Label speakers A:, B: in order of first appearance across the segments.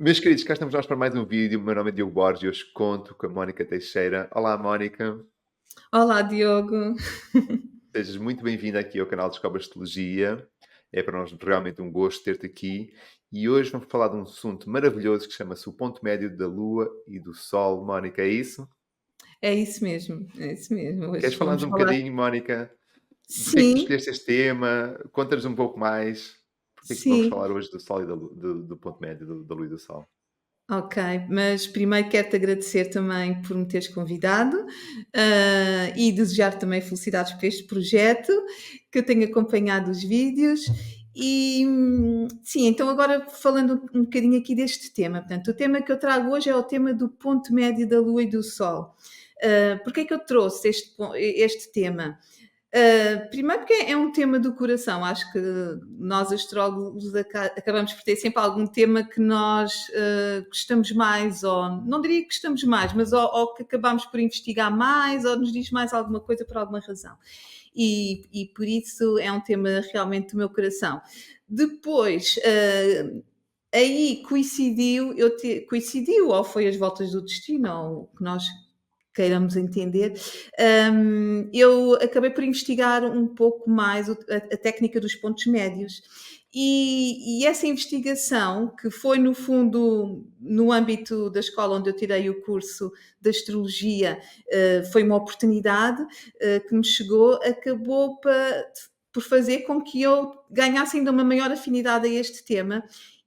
A: Meus queridos, cá estamos nós para mais um vídeo. O meu nome é Diogo Borges e hoje conto com a Mónica Teixeira. Olá, Mónica.
B: Olá, Diogo.
A: Sejas muito bem-vinda aqui ao canal Descobre Astrologia. É para nós realmente um gosto ter-te aqui. E hoje vamos falar de um assunto maravilhoso que chama-se o ponto médio da Lua e do Sol. Mónica, é isso?
B: É isso mesmo, é isso mesmo.
A: Queres
B: Hoje
A: falar-nos
B: vamos
A: um
B: falar.
A: bocadinho, Mónica, de que é que tu
B: Sim,
A: escolheste este tema? Conta-nos um pouco mais. Porque é que vamos
B: sim,
A: falar hoje do Sol e do ponto médio da Lua e do Sol?
B: ok. Mas primeiro quero-te agradecer também por me teres convidado, e desejar também felicidades por este projeto, que eu tenho acompanhado os vídeos. E sim, então agora falando um bocadinho aqui deste tema. Portanto, o tema que eu trago hoje é o tema do ponto médio da Lua e do Sol. Porque é que eu trouxe este tema? Primeiro porque é um tema do coração, acho que nós astrólogos acabamos por ter sempre algum tema que nós gostamos mais, ou não diria que gostamos mais, mas ou que acabamos por investigar mais, ou nos diz mais alguma coisa por alguma razão. E por isso é um tema realmente do meu coração. Depois, aí coincidiu, ou foi as voltas do destino, ou o que nós queiramos entender, eu acabei por investigar um pouco mais a técnica dos pontos médios. E essa investigação, que foi no fundo no âmbito da escola onde eu tirei o curso de astrologia, foi uma oportunidade que me chegou, acabou por fazer com que eu ganhasse ainda uma maior afinidade a este tema.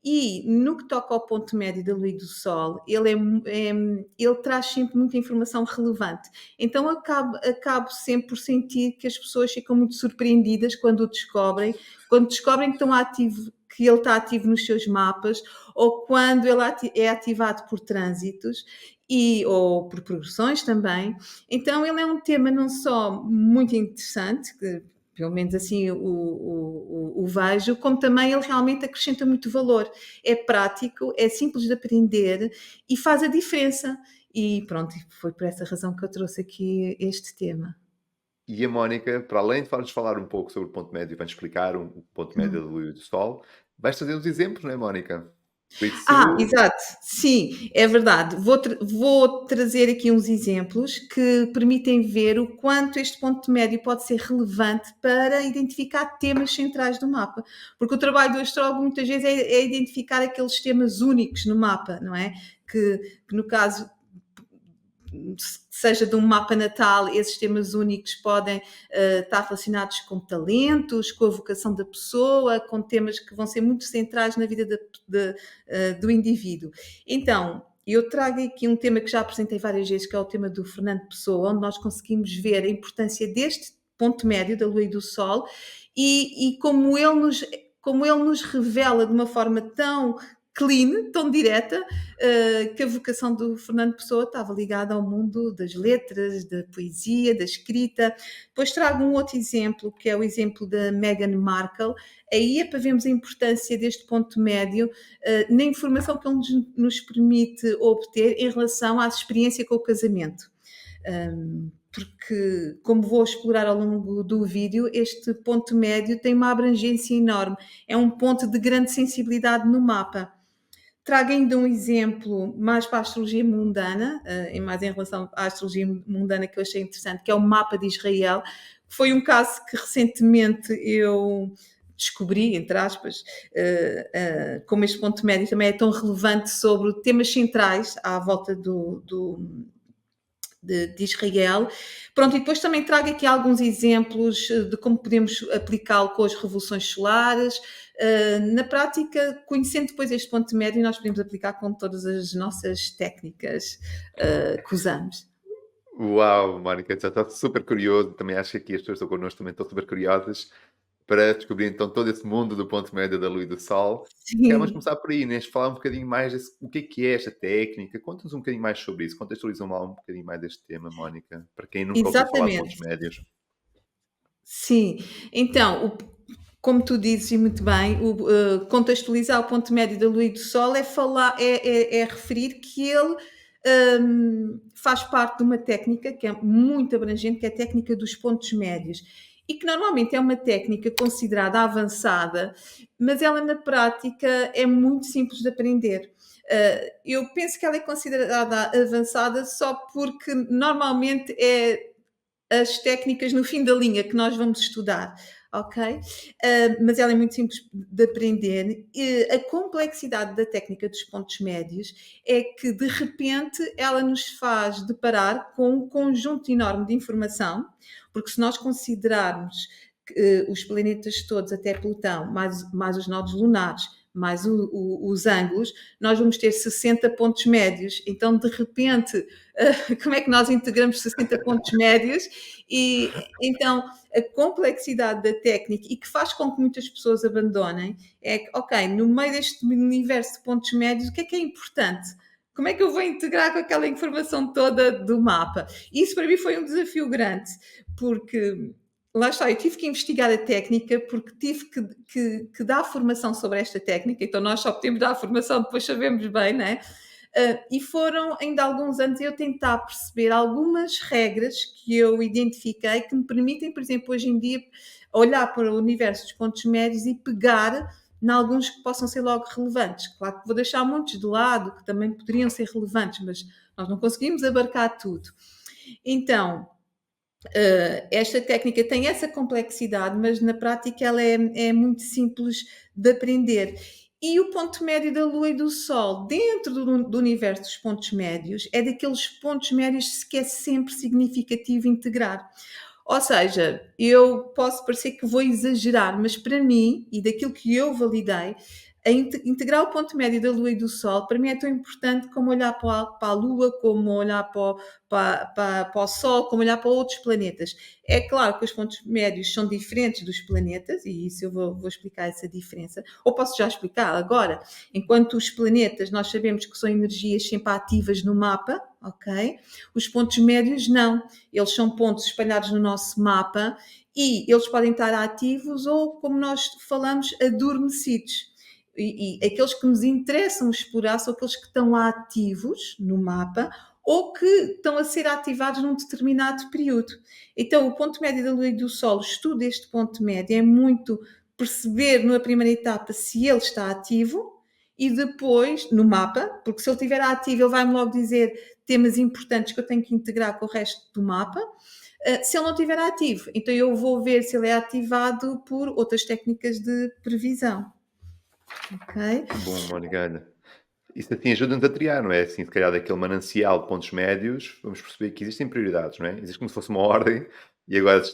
B: E no que toca ao ponto médio da Lua e do Sol, ele traz sempre muita informação relevante. Então acabo sempre por sentir que as pessoas ficam muito surpreendidas quando descobrem que ele está ativo nos seus mapas, ou quando ele é ativado por trânsitos ou por progressões também. Então ele é um tema não só muito interessante, que pelo menos assim o vejo, como também ele realmente acrescenta muito valor. É prático, é simples de aprender e faz a diferença. E pronto, foi por essa razão que eu trouxe aqui este tema.
A: E a Mónica, para além de nos falar um pouco sobre o ponto médio, vai-nos explicar o ponto médio da Lua e do Sol, vais trazer os exemplos, não é, Mónica? Por isso,
B: Exato, sim, é verdade. Vou trazer aqui uns exemplos que permitem ver o quanto este ponto médio pode ser relevante para identificar temas centrais do mapa. Porque o trabalho do astrólogo muitas vezes é identificar aqueles temas únicos no mapa, não é? Que no caso seja de um mapa natal, esses temas únicos podem estar relacionados com talentos, com a vocação da pessoa, com temas que vão ser muito centrais na vida do indivíduo. Então, eu trago aqui um tema que já apresentei várias vezes, que é o tema do Fernando Pessoa, onde nós conseguimos ver a importância deste ponto médio da Lua e do Sol e como ele nos revela de uma forma tão clean, tão direta, que a vocação do Fernando Pessoa estava ligada ao mundo das letras, da poesia, da escrita. Depois trago um outro exemplo, que é o exemplo da Meghan Markle. Aí é para vermos a importância deste ponto médio na informação que ele nos permite obter em relação à experiência com o casamento. Porque, como vou explorar ao longo do vídeo, este ponto médio tem uma abrangência enorme. É um ponto de grande sensibilidade no mapa. Trago ainda um exemplo mais para a astrologia mundana, mais em relação à astrologia mundana que eu achei interessante, que é o mapa de Israel. Foi um caso que recentemente eu descobri, entre aspas, como este ponto médio também é tão relevante sobre temas centrais à volta de Israel. Pronto, e depois também trago aqui alguns exemplos de como podemos aplicá-lo com as revoluções solares. Na prática, conhecendo depois este ponto médio, nós podemos aplicar com todas as nossas técnicas que usamos.
A: uau, Mónica, já estou super curioso. Também acho que aqui as pessoas que estão connosco também estão super curiosas para descobrir então todo esse mundo do ponto médio da Lua e do Sol. Vamos
B: Sim,
A: começar por aí, né? Falar um bocadinho mais o que é esta técnica. Conta-nos um bocadinho mais sobre isso. Contextualiza-me lá um bocadinho mais deste tema, Mónica, para quem nunca ouviu falar de pontos
B: exatamente.
A: médios.
B: Sim. Então, como tu dizes e muito bem, contextualizar o ponto médio da Lua e do Sol é referir que ele faz parte de uma técnica que é muito abrangente, que é a técnica dos pontos médios. e que normalmente é uma técnica considerada avançada, mas ela na prática é muito simples de aprender. Eu penso que ela é considerada avançada só porque normalmente é as técnicas no fim da linha que nós vamos estudar, ok? Mas ela é muito simples de aprender. E a complexidade da técnica dos pontos médios é que, de repente, ela nos faz deparar com um conjunto enorme de informação, porque se nós considerarmos os planetas todos até Plutão, mais os nodos lunares, mais os ângulos, nós vamos ter 60 pontos médios. Então, de repente, como é que nós integramos 60 pontos médios? E então a complexidade da técnica e que faz com que muitas pessoas abandonem é que, ok, no meio deste universo de pontos médios, o que é importante? Como é que eu vou integrar com aquela informação toda do mapa? Isso para mim foi um desafio grande, porque lá está, eu tive que investigar a técnica porque tive que dar formação sobre esta técnica, então nós só podemos dar a formação, depois sabemos bem, não é? E foram ainda alguns anos eu tentar perceber algumas regras que eu identifiquei que me permitem, por exemplo, hoje em dia, olhar para o universo dos pontos médios e pegar em alguns que possam ser logo relevantes. Claro que vou deixar muitos de lado, que também poderiam ser relevantes, mas nós não conseguimos abarcar tudo. Então, esta técnica tem essa complexidade, mas na prática ela é muito simples de aprender. E o ponto médio da Lua e do Sol, dentro do universo dos pontos médios, é daqueles pontos médios que é sempre significativo integrar. Ou seja, eu posso parecer que vou exagerar, mas para mim, e daquilo que eu validei, integrar o ponto médio da Lua e do Sol, para mim é tão importante como olhar para a Lua, como olhar para o Sol, como olhar para outros planetas. É claro que os pontos médios são diferentes dos planetas, e isso eu vou explicar essa diferença. Ou posso já explicar agora. Enquanto os planetas, nós sabemos que são energias sempre ativas no mapa, ok? Os pontos médios não. Eles são pontos espalhados no nosso mapa e eles podem estar ativos ou, como nós falamos, adormecidos. E aqueles que nos interessam explorar são aqueles que estão ativos no mapa ou que estão a ser ativados num determinado período. Então, o ponto médio da Lua e do Sol, o estudo deste ponto médio é muito perceber na primeira etapa se ele está ativo e depois no mapa, porque se ele estiver ativo, ele vai-me logo dizer temas importantes que eu tenho que integrar com o resto do mapa. Se ele não estiver ativo, então eu vou ver se ele é ativado por outras técnicas de previsão. Ok?
A: Bom, Mónica, olha, isso assim ajuda-nos a triar, não é? Assim, se calhar daquele manancial de pontos médios, vamos perceber que existem prioridades, não é? Existe como se fosse uma ordem e agora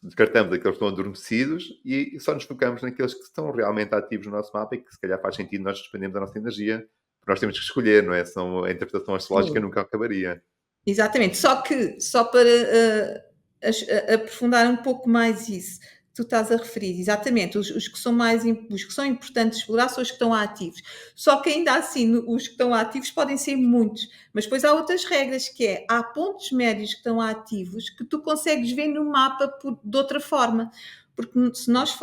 A: descartamos aqueles que estão adormecidos e só nos focamos naqueles que estão realmente ativos no nosso mapa e que se calhar faz sentido nós despendemos a nossa energia, porque nós temos que escolher, não é? A interpretação astrológica
B: Sim.
A: nunca acabaria.
B: Exatamente, só para aprofundar um pouco mais isso que tu estás a referir, exatamente, os que são importantes explorar são os que estão ativos. Só que ainda assim, os que estão ativos podem ser muitos, mas depois há outras regras que há pontos médios que estão ativos que tu consegues ver no mapa de outra forma. Porque se nós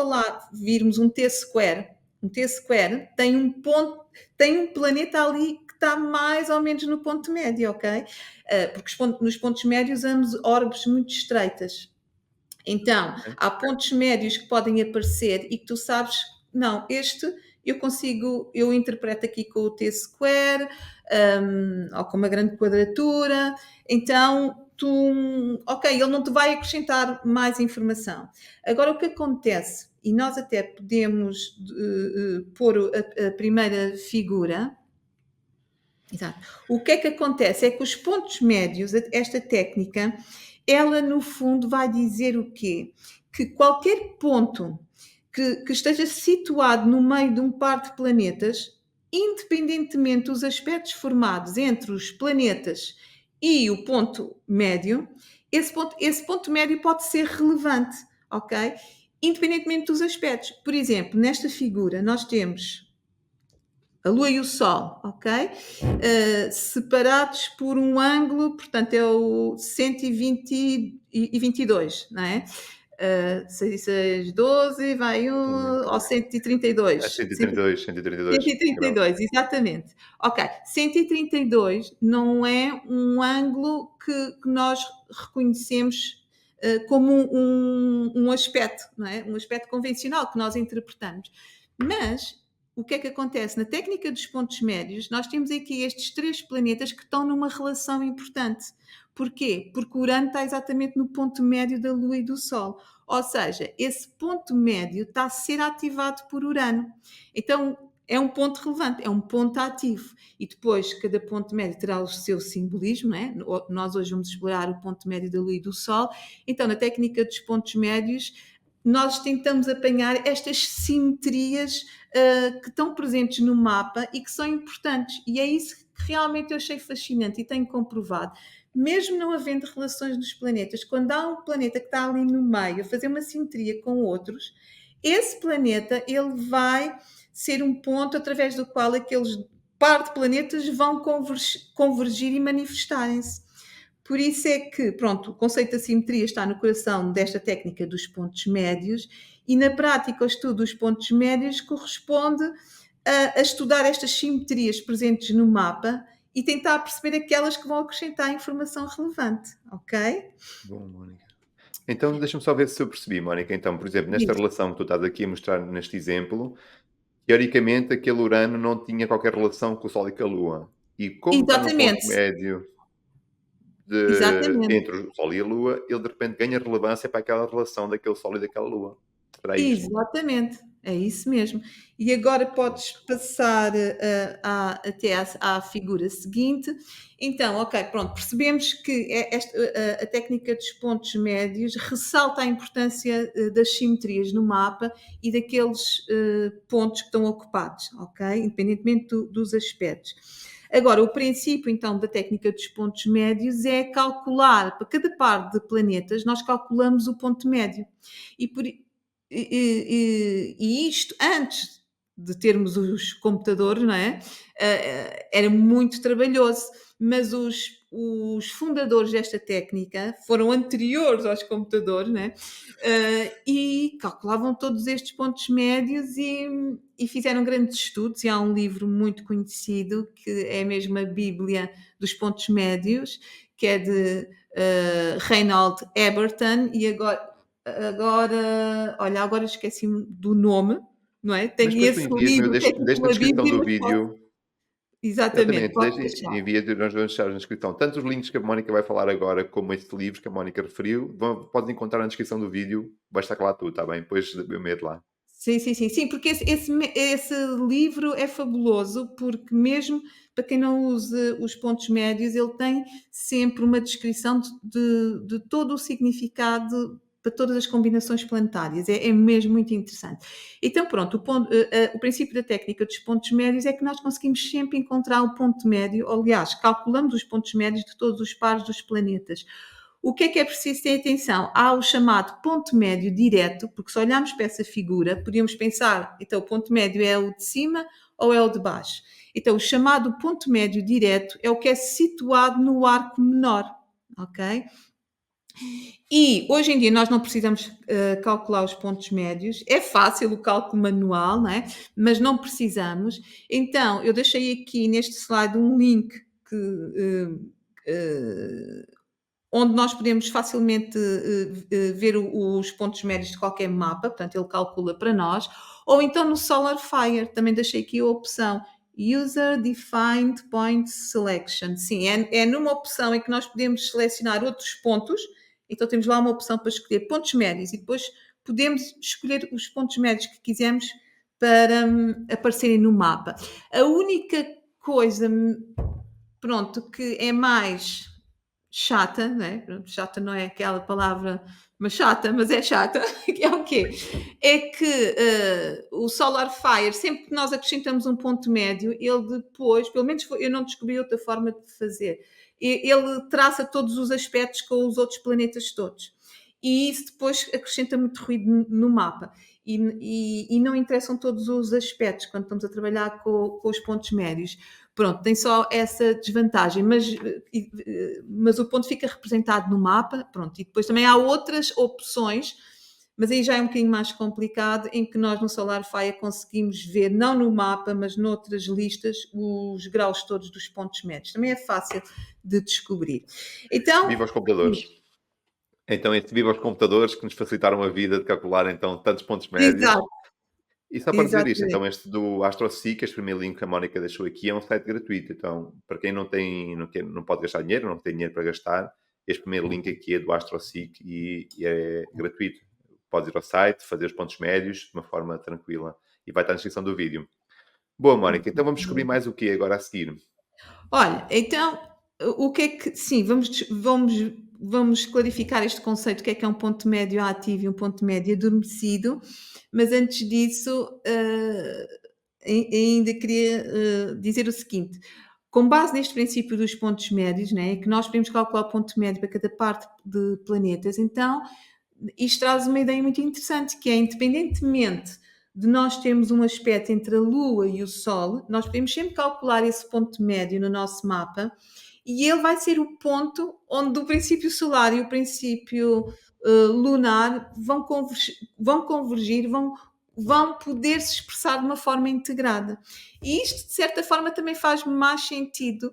B: virmos um T-square tem um planeta ali que está mais ou menos no ponto médio, ok? Porque nos pontos médios usamos orbes muito estreitas. Então,
A: Okay?
B: há pontos médios que podem aparecer e que tu sabes, não, este eu interpreto aqui com o T-square, ou com uma grande quadratura, então ok, ele não te vai acrescentar mais informação. Agora, o que acontece, e nós até podemos pôr a primeira figura. Exato. O que é que acontece? É que os pontos médios, esta técnica, ela no fundo vai dizer o quê? Que qualquer ponto que esteja situado no meio de um par de planetas, independentemente dos aspectos formados entre os planetas e o ponto médio, esse ponto médio pode ser relevante, ok? Independentemente dos aspectos. Por exemplo, nesta figura nós temos a Lua e o Sol, ok? Separados por um ângulo, portanto é o 120 e 22, não é? 6 e 6, 12, vai ao 132.
A: 132, 132 graus.
B: 132, exatamente. Ok, 132 não é um ângulo que nós reconhecemos como um aspecto, não é? Um aspecto convencional que nós interpretamos. Mas o que é que acontece? Na técnica dos pontos médios, nós temos aqui estes 3 planetas que estão numa relação importante. Porquê? Porque Urano está exatamente no ponto médio da Lua e do Sol. Ou seja, esse ponto médio está a ser ativado por Urano. Então, é um ponto relevante, é um ponto ativo. E depois, cada ponto médio terá o seu simbolismo, não é? Nós hoje vamos explorar o ponto médio da Lua e do Sol. Então, na técnica dos pontos médios, nós tentamos apanhar estas simetrias que estão presentes no mapa e que são importantes. E é isso que realmente eu achei fascinante e tenho comprovado. Mesmo não havendo relações nos planetas, quando há um planeta que está ali no meio a fazer uma simetria com outros, esse planeta ele vai ser um ponto através do qual aqueles par de planetas vão convergir e manifestarem-se. Por isso é que, pronto, o conceito da simetria está no coração desta técnica dos pontos médios e, na prática, o estudo dos pontos médios corresponde a estudar estas simetrias presentes no mapa e tentar perceber aquelas que vão acrescentar informação relevante, ok?
A: Bom, Mónica. Então, deixa-me só ver se eu percebi, Mónica. Então, por exemplo, nesta
B: Isso.
A: relação que tu estás aqui a mostrar neste exemplo, teoricamente aquele Urano não tinha qualquer relação com o Sol e com a Lua. E como está no ponto
B: Exatamente,
A: médio
B: exatamente.
A: entre o Sol e a Lua, ele de repente ganha relevância para aquela relação daquele Sol e daquela Lua. Será isto?
B: Exatamente, é isso mesmo. E agora podes passar até à figura seguinte. Então, ok, pronto, percebemos que a técnica dos pontos médios ressalta a importância das simetrias no mapa e daqueles pontos que estão ocupados, ok? Independentemente dos aspectos. Agora, o princípio então da técnica dos pontos médios é calcular, para cada par de planetas, nós calculamos o ponto médio. E por, e isto antes de termos os computadores, não é? Era muito trabalhoso, mas os fundadores desta técnica foram anteriores aos computadores, né? E calculavam todos estes pontos médios e fizeram grandes estudos. E há um livro muito conhecido que é mesmo a Bíblia dos pontos médios, que é de Reinhold Eberton, e olha, agora esqueci-me do nome, não é?
A: Mas
B: Tenho
A: depois tu
B: esse
A: envias-me, eu
B: livro que é
A: deixo
B: tipo
A: na
B: a
A: descrição
B: Bíblia,
A: do
B: mas posso
A: vídeo.
B: exatamente,
A: Exatamente,
B: posso
A: deixa,
B: deixar.
A: envia, nós vamos deixar na descrição tanto os links que a Mónica vai falar agora, como este livro que a Mónica referiu, podem encontrar na descrição do vídeo, vai estar lá tudo, está bem? Depois eu meto lá.
B: Sim, sim, sim, sim, porque esse livro é fabuloso, porque mesmo para quem não usa os pontos médios, ele tem sempre uma descrição de todo o significado para todas as combinações planetárias. É mesmo muito interessante. Então, pronto, o princípio da técnica dos pontos médios é que nós conseguimos sempre encontrar o ponto médio, aliás, calculamos os pontos médios de todos os pares dos planetas. O que é preciso ter atenção? Há o chamado ponto médio direto, porque se olharmos para essa figura, podíamos pensar, então o ponto médio é o de cima ou é o de baixo? Então, o chamado ponto médio direto é o que é situado no arco menor, ok? E hoje em dia nós não precisamos calcular os pontos médios, é fácil o cálculo manual, não é? Mas não precisamos. Então, eu deixei aqui neste slide um link que onde nós podemos facilmente ver os pontos médios de qualquer mapa, portanto, ele calcula para nós, ou então no SolarFire, também deixei aqui a opção User Defined Point Selection. Sim, é numa opção em que nós podemos selecionar outros pontos, então temos lá uma opção para escolher pontos médios e depois podemos escolher os pontos médios que quisermos para aparecerem no mapa. A única coisa, pronto, que é mais chata, né? Chata não é aquela palavra, mas chata, mas é chata, que é o quê? É que o Solar Fire, sempre que nós acrescentamos um ponto médio, ele depois, pelo menos eu não descobri outra forma de fazer, ele traça todos os aspectos com os outros planetas todos. E isso depois acrescenta muito ruído no mapa. E não interessam todos os aspectos quando estamos a trabalhar com os pontos médios. Pronto, tem só essa desvantagem, mas o ponto fica representado no mapa, pronto, e depois também há outras opções, mas aí já é um bocadinho mais complicado, em que nós no SolarFire conseguimos ver, não no mapa, mas noutras listas, os graus todos dos pontos médios. Também é fácil de descobrir. Então,
A: Viva os computadores. Então, esse viva aos computadores que nos facilitaram a vida de calcular, então, tantos pontos médios.
B: Exato,
A: E só para dizer isto,
B: exatamente.
A: então, este do AstroSeek, este primeiro link que a Mónica deixou aqui, é um site gratuito. Então, para quem não pode gastar dinheiro, não tem dinheiro para gastar, este primeiro link aqui é do AstroSeek e é gratuito. Podes ir ao site, fazer os pontos médios de uma forma tranquila. E vai estar na descrição do vídeo. Boa, Mónica. Então vamos descobrir mais o que agora a seguir.
B: Olha, então, o que é que sim, vamos clarificar este conceito, o que é um ponto médio ativo e um ponto médio adormecido, mas antes disso, ainda queria, dizer o seguinte: com base neste princípio dos pontos médios, né, que nós podemos calcular o ponto médio para cada parte de planetas, então isto traz uma ideia muito interessante, que é independentemente de nós termos um aspecto entre a Lua e o Sol, nós podemos sempre calcular esse ponto médio no nosso mapa e ele vai ser o ponto onde o princípio solar e o princípio lunar vão poder se expressar de uma forma integrada. E isto, de certa forma, também faz mais sentido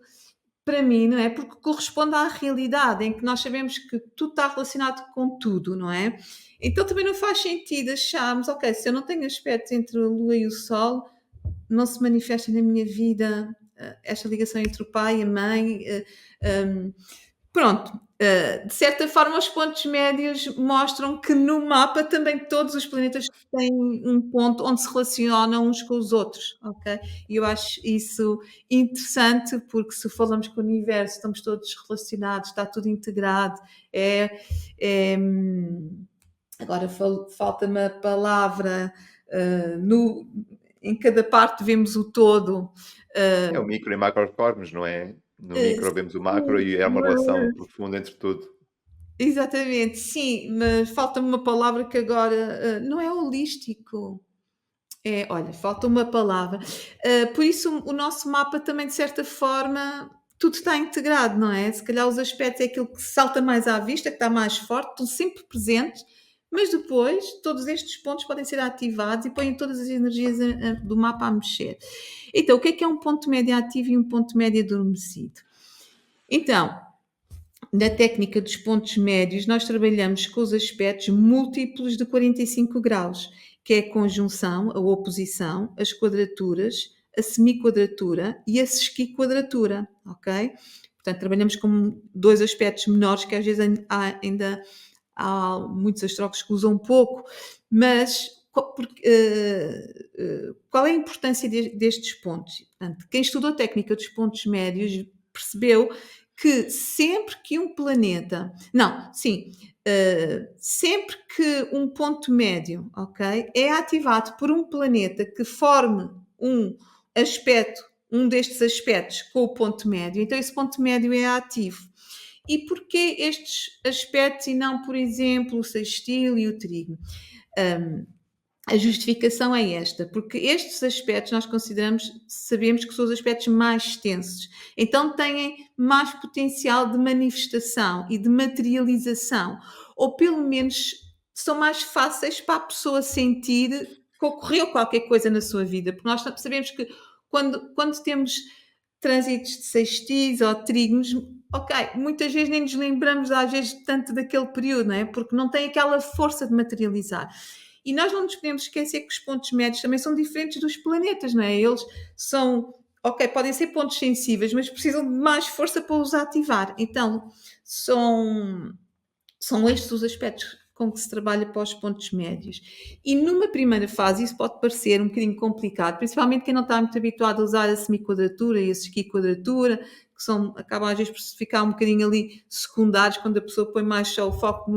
B: para mim, não é? Porque corresponde à realidade em que nós sabemos que tudo está relacionado com tudo, não é? Então também não faz sentido acharmos, ok, se eu não tenho aspectos entre a Lua e o Sol, não se manifesta na minha vida esta ligação entre o pai e a mãe. Pronto, de certa forma, os pontos médios mostram que no mapa também todos os planetas têm um ponto onde se relacionam uns com os outros, ok? E eu acho isso interessante, porque se falamos que o universo estamos todos relacionados, está tudo integrado, é, é agora falta-me a palavra, no, em cada parte vemos o todo.
A: É o
B: Uh,
A: micro e macrocosmos, não é? No micro vemos o macro e é uma relação
B: sim,
A: profunda entre tudo.
B: exatamente, sim, mas falta-me uma palavra que agora, não é holístico, olha, falta uma palavra. Por isso o nosso mapa também de certa forma, tudo está integrado, não é? Se calhar os aspectos é aquilo que salta mais à vista, que está mais forte, estão sempre presentes, mas depois todos estes pontos podem ser ativados e põem todas as energias do mapa a mexer. Então, o que é um ponto médio ativo e um ponto médio adormecido? Então, na técnica dos pontos médios, nós trabalhamos com os aspectos múltiplos de 45 graus, que é a conjunção, a oposição, as quadraturas, a semiquadratura e a sesquiquadratura, ok? Portanto, trabalhamos com dois aspectos menores que às vezes ainda há muitos astrólogos que usam pouco, mas qual é a importância destes pontos? Portanto, quem estudou a técnica dos pontos médios percebeu que sempre que um planeta. Não, sim. Sempre que um ponto médio, ok, é ativado por um planeta que forme um aspecto, um destes aspectos com o ponto médio, então esse ponto médio é ativo. E porquê estes aspectos e não, por exemplo, o sextil e o trígono? A justificação é esta, porque estes aspectos nós sabemos que são os aspectos mais extensos, então têm mais potencial de manifestação e de materialização, ou pelo menos são mais fáceis para a pessoa sentir que ocorreu qualquer coisa na sua vida, porque nós sabemos que quando temos trânsitos de sextis ou trígonos, ok, muitas vezes nem nos lembramos às vezes tanto daquele período, não é? Porque não tem aquela força de materializar. E nós não nos podemos esquecer que os pontos médios também são diferentes dos planetas, não é? Eles são, ok, podem ser pontos sensíveis, mas precisam de mais força para os ativar. Então, são estes os aspectos com que se trabalha para os pontos médios. E numa primeira fase isso pode parecer um bocadinho complicado, principalmente quem não está muito habituado a usar a semiquadratura e a sesquiquadratura, que acabam às vezes por ficar um bocadinho ali secundários quando a pessoa põe mais só o foco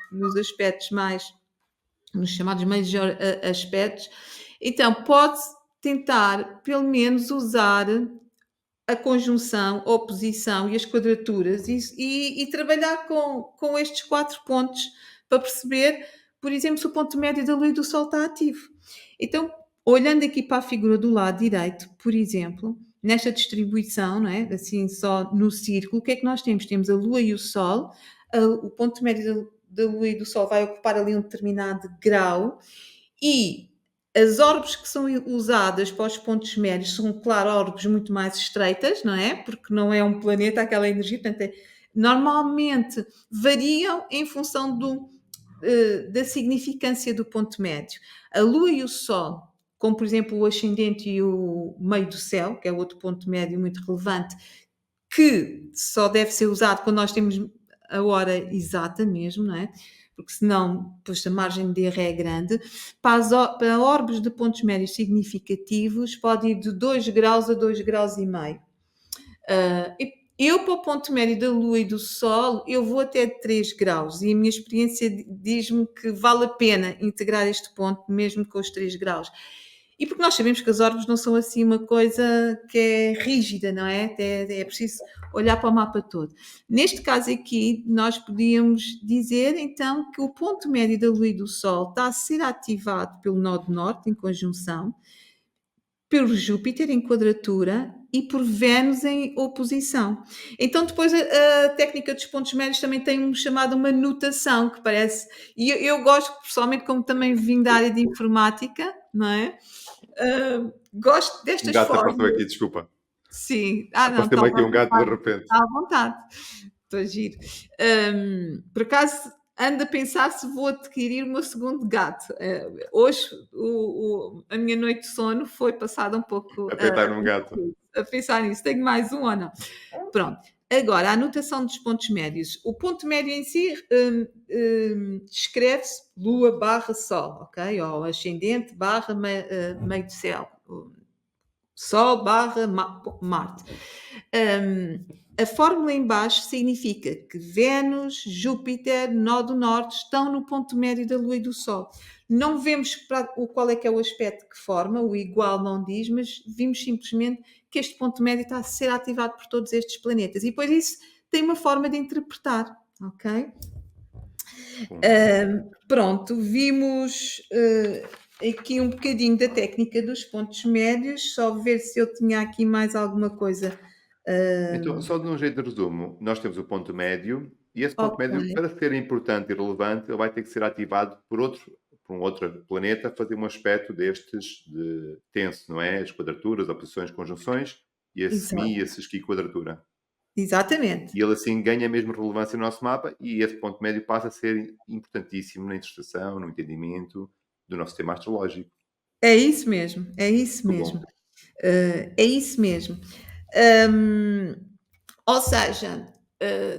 B: nos aspectos mais nos chamados major aspectos. Então, pode tentar, pelo menos, usar a conjunção, a oposição e as quadraturas e trabalhar com estes 4 pontos para perceber, por exemplo, se o ponto médio da Lua e do Sol está ativo. Então, olhando aqui para a figura do lado direito, por exemplo, nesta distribuição, não é? Assim, só no círculo, o que é que nós temos? Temos a Lua e o Sol, o ponto médio da Lua e do Sol vai ocupar ali um determinado grau e as orbes que são usadas para os pontos médios são, claro, orbes muito mais estreitas, não é? Porque não é um planeta aquela energia, portanto, normalmente variam em função da significância do ponto médio. A Lua e o Sol, como por exemplo o ascendente e o meio do céu, que é outro ponto médio muito relevante, que só deve ser usado quando nós temos a hora exata mesmo, não é? Porque senão, depois a margem de erro é grande. Para orbes de pontos médios significativos, pode ir de 2 graus a 2 graus e meio. Eu, para o ponto médio da Lua e do Sol, eu vou até 3 graus e a minha experiência diz-me que vale a pena integrar este ponto, mesmo com os 3 graus. E porque nós sabemos que as orbes não são assim uma coisa que é rígida, não é? É preciso olhar para o mapa todo. Neste caso aqui, nós podíamos dizer então que o ponto médio da Lua e do Sol está a ser ativado pelo nó do norte, em conjunção, pelo Júpiter em quadratura e por Vênus em oposição. Então, depois a técnica dos pontos médios também tem chamado uma notação, que parece. E eu gosto, pessoalmente, como também vim da área de informática, não é? Gosto
A: Um
B: destas
A: gato apareceu
B: formas.
A: aqui, desculpa.
B: Sim. Não,
A: Apareceu-me aqui um gato de repente.
B: está à vontade. Estou a giro. Por acaso, ando a pensar se vou adquirir o meu segundo gato. Hoje, a minha noite de sono foi passada um pouco
A: A pensar num gato.
B: a pensar nisso. Tenho mais um ou não? Pronto. Agora, a anotação dos pontos médios. O ponto médio em si escreve-se Lua barra Sol, ok? Ou ascendente barra meio do céu. Sol barra Marte. A fórmula em baixo significa que Vênus, Júpiter, nó do norte estão no ponto médio da Lua e do Sol. Não vemos qual é que é o aspecto que forma, o igual não diz, mas vimos simplesmente que este ponto médio está a ser ativado por todos estes planetas. E depois isso tem uma forma de interpretar, ok? Pronto, vimos aqui um bocadinho da técnica dos pontos médios, só ver se eu tinha aqui mais alguma coisa.
A: Então, só de um jeito de resumo, nós temos o ponto médio e esse ponto médio,
B: Ok,
A: para ser importante e relevante, ele vai ter que ser ativado por um outro planeta, fazer um aspecto destes de tenso, não é? As quadraturas, oposições, conjunções e a semi e a sesqui quadratura.
B: exatamente.
A: E ele assim ganha mesmo relevância no nosso mapa e esse ponto médio passa a ser importantíssimo na interpretação, no entendimento do nosso sistema astrológico.
B: É isso mesmo, é isso
A: Muito
B: mesmo.
A: bom.
B: É isso mesmo. Hum, ou seja,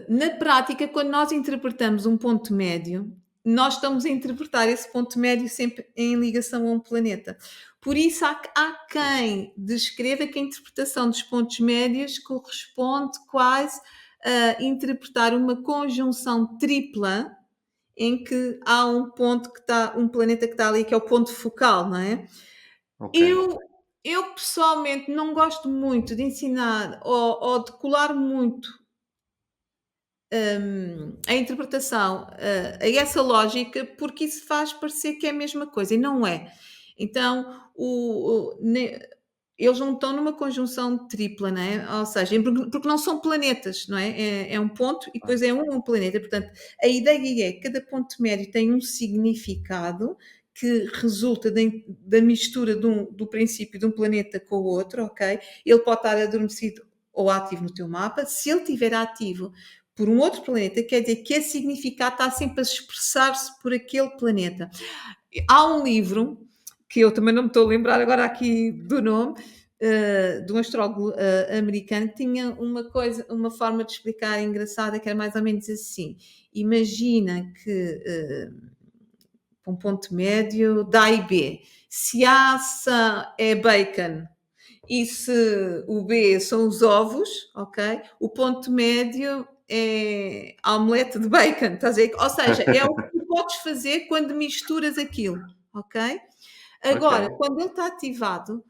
B: na prática, quando nós interpretamos um ponto médio, nós estamos a interpretar esse ponto médio sempre em ligação a um planeta. Por isso, há quem descreva que a interpretação dos pontos médios corresponde quase a interpretar uma conjunção tripla em que há um ponto um planeta que está ali, que é o ponto focal, não é?
A: Ok.
B: Eu pessoalmente não gosto muito de ensinar ou de colar muito a interpretação a essa lógica, porque isso faz parecer que é a mesma coisa e não é. Então, eles não estão numa conjunção tripla, não é? Ou seja, porque não são planetas, não é? É um ponto e depois é um planeta. Portanto, a ideia é que cada ponto médio tem um significado que resulta da mistura do princípio de um planeta com o outro, ok? Ele pode estar adormecido ou ativo no teu mapa. Se ele estiver ativo por um outro planeta, quer dizer que esse significado está sempre a expressar-se por aquele planeta. Há um livro, que eu também não me estou a lembrar agora aqui do nome, de um astrólogo americano, que tinha uma forma de explicar engraçada, que era mais ou menos assim. Imagina que um ponto médio, dá e B. Se A é bacon e se o B são os ovos, ok? O ponto médio é a omelete de bacon, estás a ver? Ou seja, é o que tu podes fazer quando misturas aquilo, ok? Agora,
A: Ok.
B: quando ele está ativado,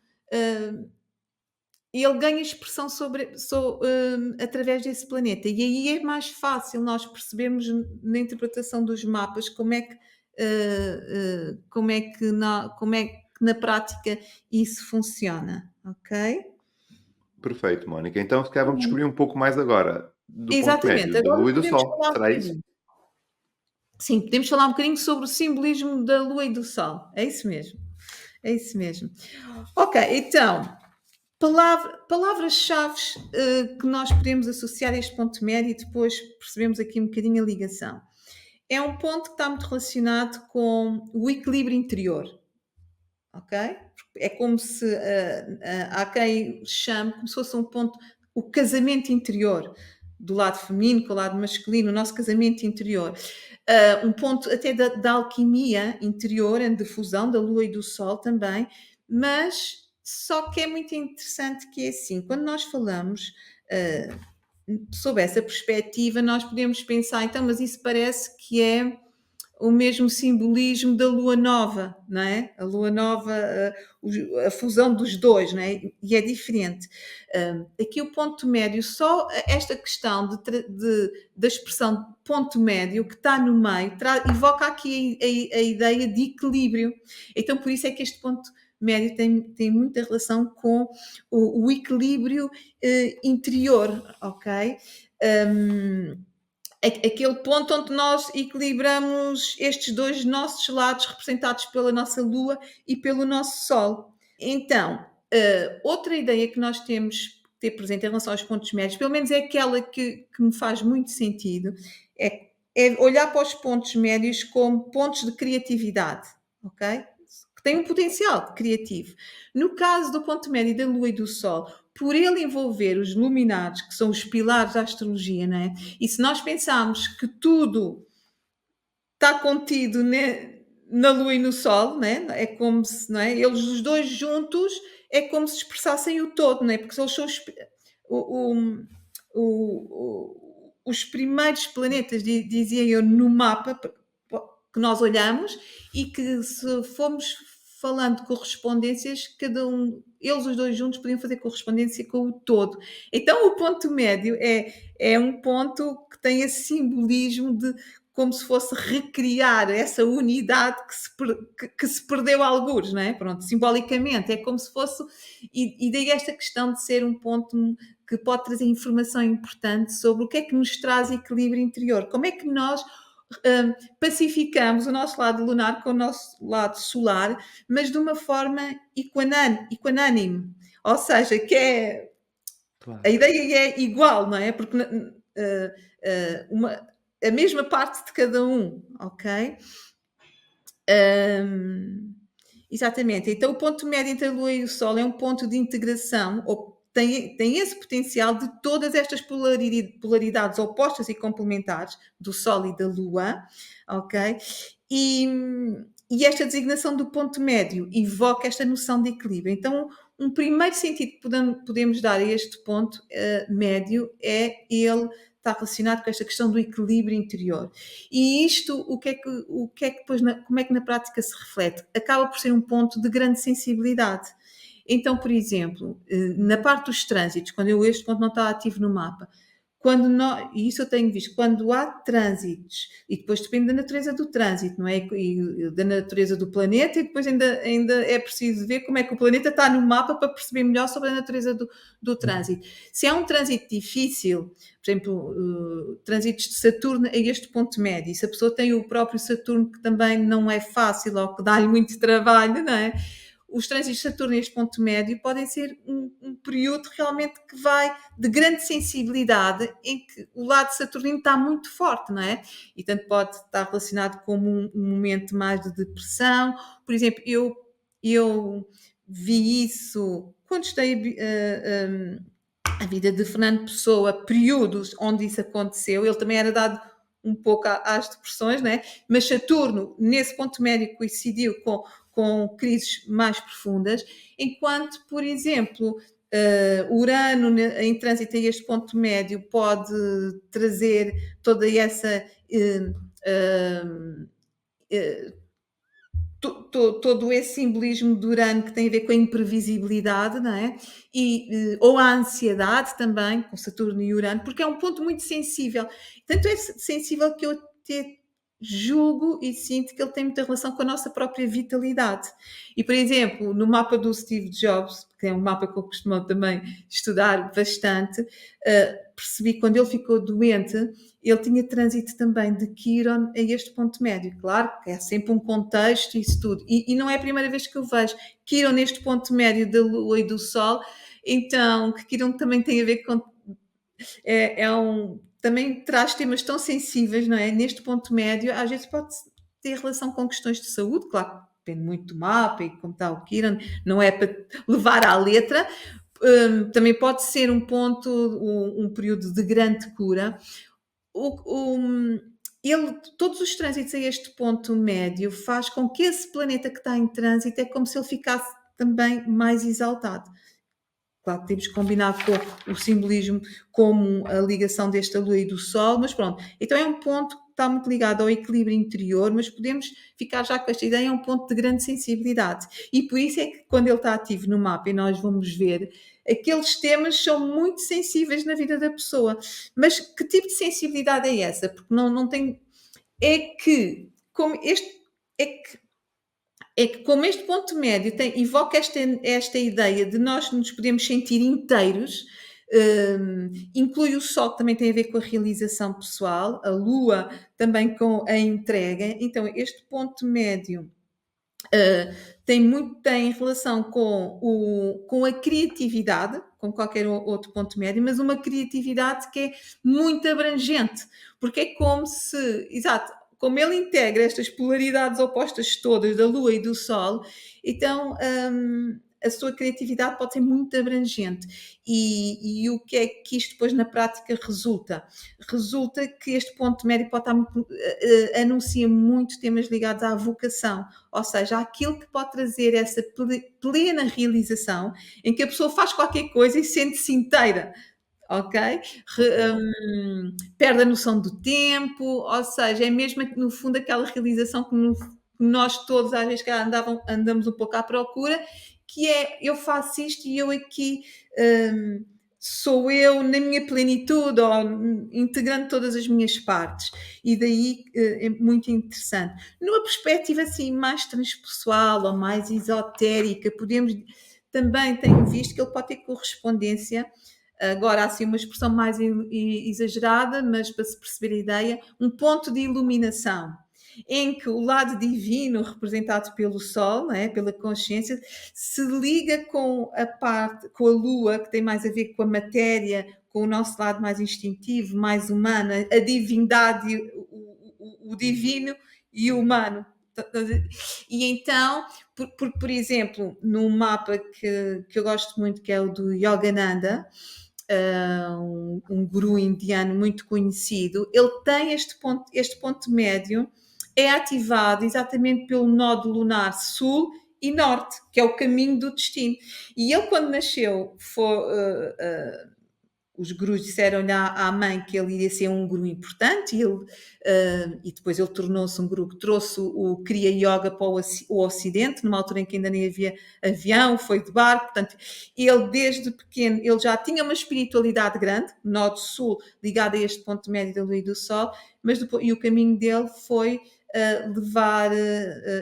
B: ele ganha expressão através desse planeta. E aí é mais fácil nós percebermos na interpretação dos mapas como é que na prática isso funciona, ok?
A: Perfeito, Mónica. Então, se calhar vamos descobrir um pouco mais agora do ponto
B: Exatamente.
A: médio da
B: Agora
A: Lua e do
B: podemos
A: Sol.
B: falar um
A: Será isso?
B: bocadinho. Sim, podemos falar um bocadinho sobre o simbolismo da Lua e do Sol. É isso mesmo. É isso mesmo. Ok, então, Palavras-chave que nós podemos associar a este ponto médio e depois percebemos aqui um bocadinho a ligação. É um ponto que está muito relacionado com o equilíbrio interior, ok? É como se há quem chame como se fosse um ponto, o casamento interior, do lado feminino com o lado masculino, o nosso casamento interior. Um ponto até da alquimia interior, de fusão da lua e do sol também, mas só que é muito interessante que é assim, quando nós falamos sob essa perspectiva, nós podemos pensar, então, mas isso parece que é o mesmo simbolismo da lua nova, não é? A lua nova, a fusão dos dois, não é? E é diferente. Aqui o ponto médio, só esta questão da expressão ponto médio que está no meio, evoca aqui a ideia de equilíbrio. Então, por isso é que este ponto médio tem muita relação com o equilíbrio interior, ok? Aquele ponto onde nós equilibramos estes dois nossos lados representados pela nossa Lua e pelo nosso Sol. Então, outra ideia que nós temos que ter presente em relação aos pontos médios, pelo menos é aquela que me faz muito sentido, é olhar para os pontos médios como pontos de criatividade, ok? Que têm um potencial criativo. No caso do ponto médio da Lua e do Sol, por ele envolver os luminares, que são os pilares da astrologia, não é? E se nós pensarmos que tudo está contido na Lua e no Sol, não é? É como se, não é? Eles os dois juntos é como se expressassem o todo, não é? Porque eles são os primeiros planetas, dizia eu, no mapa que nós olhamos e que se formos falando de correspondências, cada um, eles os dois juntos podiam fazer correspondência com o todo. Então o ponto médio é um ponto que tem esse simbolismo de como se fosse recriar essa unidade que se perdeu a algures, não é? Pronto, simbolicamente, é como se fosse, e daí esta questão de ser um ponto que pode trazer informação importante sobre o que é que nos traz equilíbrio interior, como é que nós pacificamos o nosso lado lunar com o nosso lado solar, mas de uma forma equanânime, ou seja, que é
A: Claro.
B: a ideia é igual, não é? Porque a mesma parte de cada um, ok? Exatamente. Então, o ponto médio entre a Lua e o Sol é um ponto de integração, ou tem esse potencial de todas estas polaridades opostas e complementares do Sol e da Lua, ok? E esta designação do ponto médio evoca esta noção de equilíbrio. Então, um primeiro sentido que podemos dar a este ponto médio é ele está relacionado com esta questão do equilíbrio interior. E isto, o que é que depois, como é que na prática se reflete? Acaba por ser um ponto de grande sensibilidade. Então, por exemplo, na parte dos trânsitos, quando este ponto não está ativo no mapa, e isso eu tenho visto, quando há trânsitos, e depois depende da natureza do trânsito, não é? E da natureza do planeta, e depois ainda é preciso ver como é que o planeta está no mapa para perceber melhor sobre a natureza do trânsito. Se é um trânsito difícil, por exemplo, trânsitos de Saturno a este ponto médio, e se a pessoa tem o próprio Saturno que também não é fácil ou que dá-lhe muito trabalho, não é? Os trânsitos de Saturno neste ponto médio podem ser um período realmente que vai de grande sensibilidade, em que o lado saturnino está muito forte, não é? E tanto pode estar relacionado com um momento mais de depressão. Por exemplo, eu vi isso quando estudei a vida de Fernando Pessoa, períodos onde isso aconteceu. Ele também era dado um pouco às depressões, não é? Mas Saturno, nesse ponto médio, coincidiu com crises mais profundas, enquanto, por exemplo, Urano em trânsito a este ponto médio pode trazer toda essa todo esse simbolismo de Urano que tem a ver com a imprevisibilidade, não é? Ou a ansiedade também, com Saturno e Urano, porque é um ponto muito sensível. Tanto é sensível que eu até julgo e sinto que ele tem muita relação com a nossa própria vitalidade. E, por exemplo, no mapa do Steve Jobs, que é um mapa que eu costumo também estudar bastante, percebi que quando ele ficou doente, ele tinha trânsito também de Quiron a este ponto médio. Claro que é sempre um contexto e isso tudo. E não é a primeira vez que eu vejo Quiron neste ponto médio da Lua e do Sol. Então, que Quirón também tem a ver com também traz temas tão sensíveis, não é? Neste ponto médio, às vezes pode ter relação com questões de saúde, claro, depende muito do mapa e como está o Kiran, não é para levar à letra. Também pode ser um ponto, um período de grande cura. O, o, todos os trânsitos a este ponto médio faz com que esse planeta que está em trânsito é como se ele ficasse também mais exaltado. Claro que temos que combinar com o simbolismo como a ligação desta lua e do sol, mas pronto. Então é um ponto que está muito ligado ao equilíbrio interior, mas podemos ficar já com esta ideia, é um ponto de grande sensibilidade. E por isso é que quando ele está ativo no mapa, e nós vamos ver, aqueles temas são muito sensíveis na vida da pessoa. Mas que tipo de sensibilidade é essa? Porque não tem. É que, como este. É que como este ponto médio evoca esta ideia de nós nos podemos sentir inteiros, inclui o Sol, que também tem a ver com a realização pessoal, a Lua também com a entrega. Então, este ponto médio tem relação com a criatividade, com qualquer outro ponto médio, mas uma criatividade que é muito abrangente, porque é como se, exato, como ele integra estas polaridades opostas todas da Lua e do Sol, então a sua criatividade pode ser muito abrangente. E o que é que isto depois na prática resulta? Resulta que este ponto médio pode estar muito, anuncia muito temas ligados à vocação, ou seja, aquilo que pode trazer essa plena realização, em que a pessoa faz qualquer coisa e sente-se inteira, ok? Perde a noção do tempo, ou seja, é mesmo no fundo aquela realização que nós todos às vezes andamos um pouco à procura, que é eu faço isto e eu aqui sou eu na minha plenitude, ou integrando todas as minhas partes, e daí é muito interessante. Numa perspectiva assim mais transpessoal ou mais esotérica, também tenho visto que ele pode ter correspondência. Agora, assim, uma expressão mais exagerada, mas para se perceber a ideia, um ponto de iluminação, em que o lado divino, representado pelo Sol, não é? Pela consciência, se liga com com a Lua, que tem mais a ver com a matéria, com o nosso lado mais instintivo, mais humano, a divindade, o divino e o humano. E então, por exemplo, num mapa que eu gosto muito, que é o do Yogananda, um guru indiano muito conhecido, ele tem este ponto médio, é ativado exatamente pelo nó do lunar sul e norte, que é o caminho do destino. E ele, quando nasceu, os gurus disseram-lhe à mãe que ele iria ser um guru importante, e depois ele tornou-se um guru que trouxe o Kriya Yoga para o Ocidente, numa altura em que ainda nem havia avião, foi de barco. Portanto, ele desde pequeno ele já tinha uma espiritualidade grande, norte-sul, ligada a este ponto médio da lua e do sol, mas depois, e o caminho dele foi levar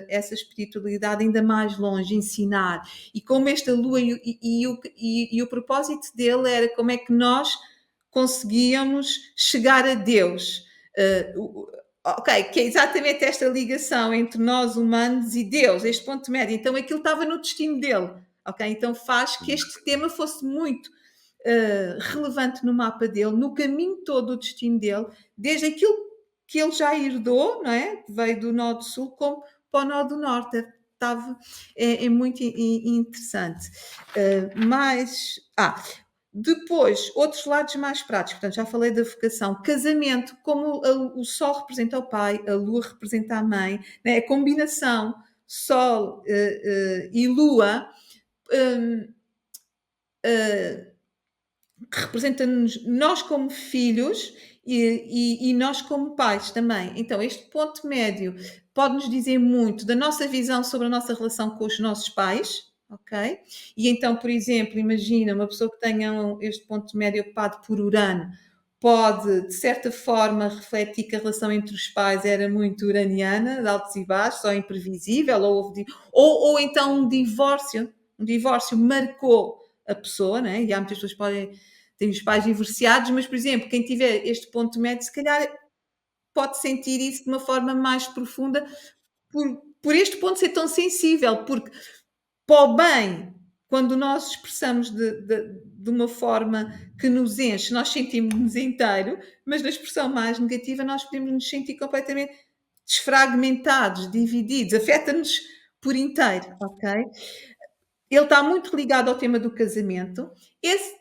B: essa espiritualidade ainda mais longe, ensinar. E como esta lua e o propósito dele era como é que nós conseguíamos chegar a Deus. Ok, que é exatamente esta ligação entre nós humanos e Deus, este ponto médio. Então aquilo estava no destino dele. Ok, então faz que este tema fosse muito relevante no mapa dele, no caminho todo do destino dele, desde aquilo que ele já herdou, não é? Veio do nó do sul, como para o nó do norte. É muito interessante. Depois, outros lados mais práticos. Portanto, já falei da vocação. Casamento, como o Sol representa o pai, a Lua representa a mãe, né? A combinação Sol e Lua representa-nos nós como filhos e nós como pais também. Então, este ponto médio pode-nos dizer muito da nossa visão sobre a nossa relação com os nossos pais, ok? E então, por exemplo, imagina uma pessoa que tenha este ponto médio ocupado por Urano, pode, de certa forma, refletir que a relação entre os pais era muito uraniana, de altos e baixos, ou imprevisível, ou então um divórcio. Um divórcio marcou a pessoa, né? E há muitas pessoas que têm os pais divorciados, mas, por exemplo, quem tiver este ponto médio, se calhar pode sentir isso de uma forma mais profunda por este ponto ser tão sensível, porque para o bem, quando nós expressamos de uma forma que nos enche, nós sentimos-nos inteiro, mas na expressão mais negativa nós podemos nos sentir completamente desfragmentados, divididos, afeta-nos por inteiro, ok? Ele está muito ligado ao tema do casamento. Esse,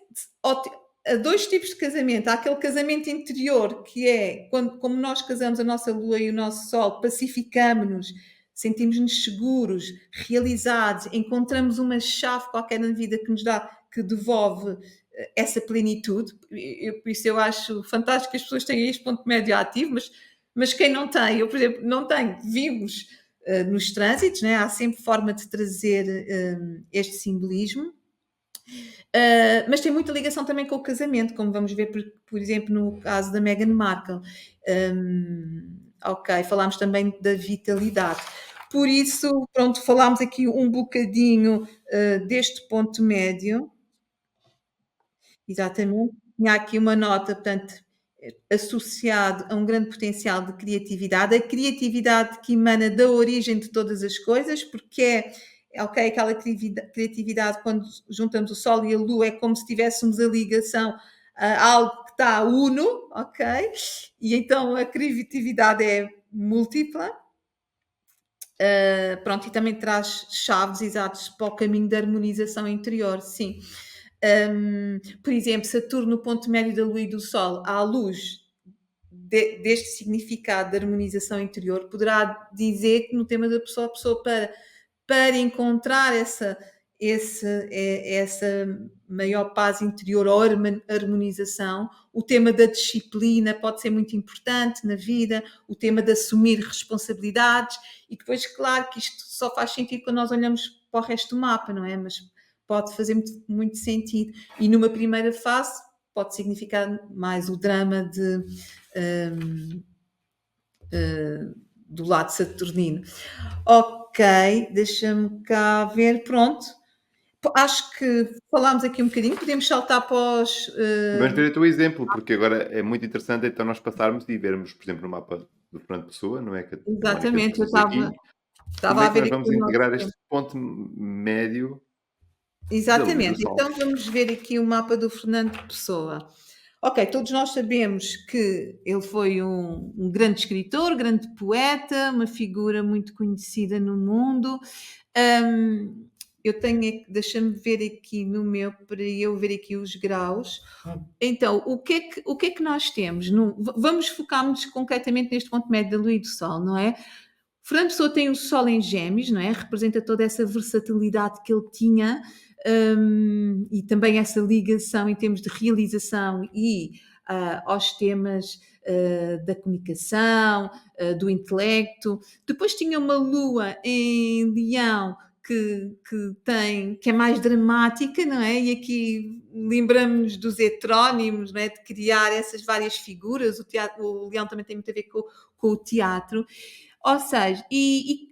B: há dois tipos de casamento. Há aquele casamento interior, que é quando, como nós casamos a nossa lua e o nosso sol, pacificamos-nos, sentimos-nos seguros, realizados, encontramos uma chave qualquer na vida que nos dá, que devolve essa plenitude. Por isso eu acho fantástico que as pessoas tenham este ponto médio ativo, mas quem não tem, eu, por exemplo, não tenho, vimos nos trânsitos, né? Há sempre forma de trazer este simbolismo. Mas tem muita ligação também com o casamento, como vamos ver, por exemplo, no caso da Meghan Markle. Ok, falámos também da vitalidade. Por isso, pronto, falámos aqui um bocadinho deste ponto médio. Exatamente. Tinha aqui uma nota, portanto, associado a um grande potencial de criatividade, a criatividade que emana da origem de todas as coisas, porque ok, aquela criatividade quando juntamos o Sol e a Lua é como se tivéssemos a ligação a algo que está uno, ok? E então a criatividade é múltipla. Pronto, e também traz chaves exatas para o caminho da harmonização interior, sim. Por exemplo, Saturno, no ponto médio da Lua e do Sol, à luz deste significado de harmonização interior, poderá dizer que no tema da pessoa, a pessoa para encontrar essa maior paz interior ou harmonização, o tema da disciplina pode ser muito importante na vida, o tema de assumir responsabilidades, e depois, claro, que isto só faz sentido quando nós olhamos para o resto do mapa, não é? Mas pode fazer muito, muito sentido. E numa primeira fase pode significar mais o drama do lado saturnino. Ok, deixa-me cá ver, pronto. Acho que falámos aqui um bocadinho, podemos saltar para os...
A: Vamos ver o teu exemplo, porque agora é muito interessante então nós passarmos e vermos, por exemplo, no mapa do Fernando Pessoa, não é? Que a Mónica
B: Exatamente, eu
A: trouxe aqui, como
B: estava
A: é
B: a
A: que
B: ver
A: nós
B: aqui
A: vamos
B: o nosso
A: integrar
B: tempo.
A: este ponto médio da Lua e do
B: Exatamente,
A: Sol.
B: então vamos ver aqui o mapa do Fernando Pessoa. Ok, todos nós sabemos que ele foi um grande escritor, grande poeta, uma figura muito conhecida no mundo. Eu tenho, deixa-me ver aqui no meu, para eu ver aqui os graus. Então, o que é que nós temos? Vamos focar-nos concretamente neste ponto médio da Lua e do Sol, não é? Fernando Pessoa tem o Sol em Gêmeos, não é? Representa toda essa versatilidade que ele tinha, e também essa ligação em termos de realização e aos temas da comunicação, do intelecto. Depois tinha uma Lua em Leão que é mais dramática, não é? E aqui lembramos dos heterónimos, não é? De criar essas várias figuras. O Leão também tem muito a ver com o teatro. Ou seja, e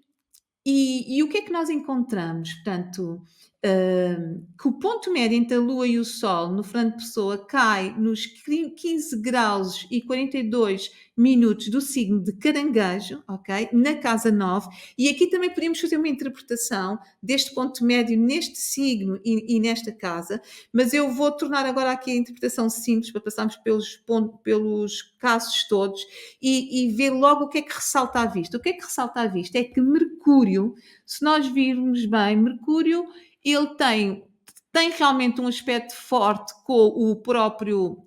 B: o que é que nós encontramos? Portanto, que o ponto médio entre a Lua e o Sol no Fernando Pessoa cai nos 15 graus e 42 minutos do signo de Caranguejo, ok? Na casa 9. E aqui também podemos fazer uma interpretação deste ponto médio neste signo e nesta casa, mas eu vou tornar agora aqui a interpretação simples para passarmos pelos casos todos e ver logo o que é que ressalta à vista. O que é que ressalta à vista é que Mercúrio, se nós virmos bem, Mercúrio ele tem realmente um aspecto forte com o próprio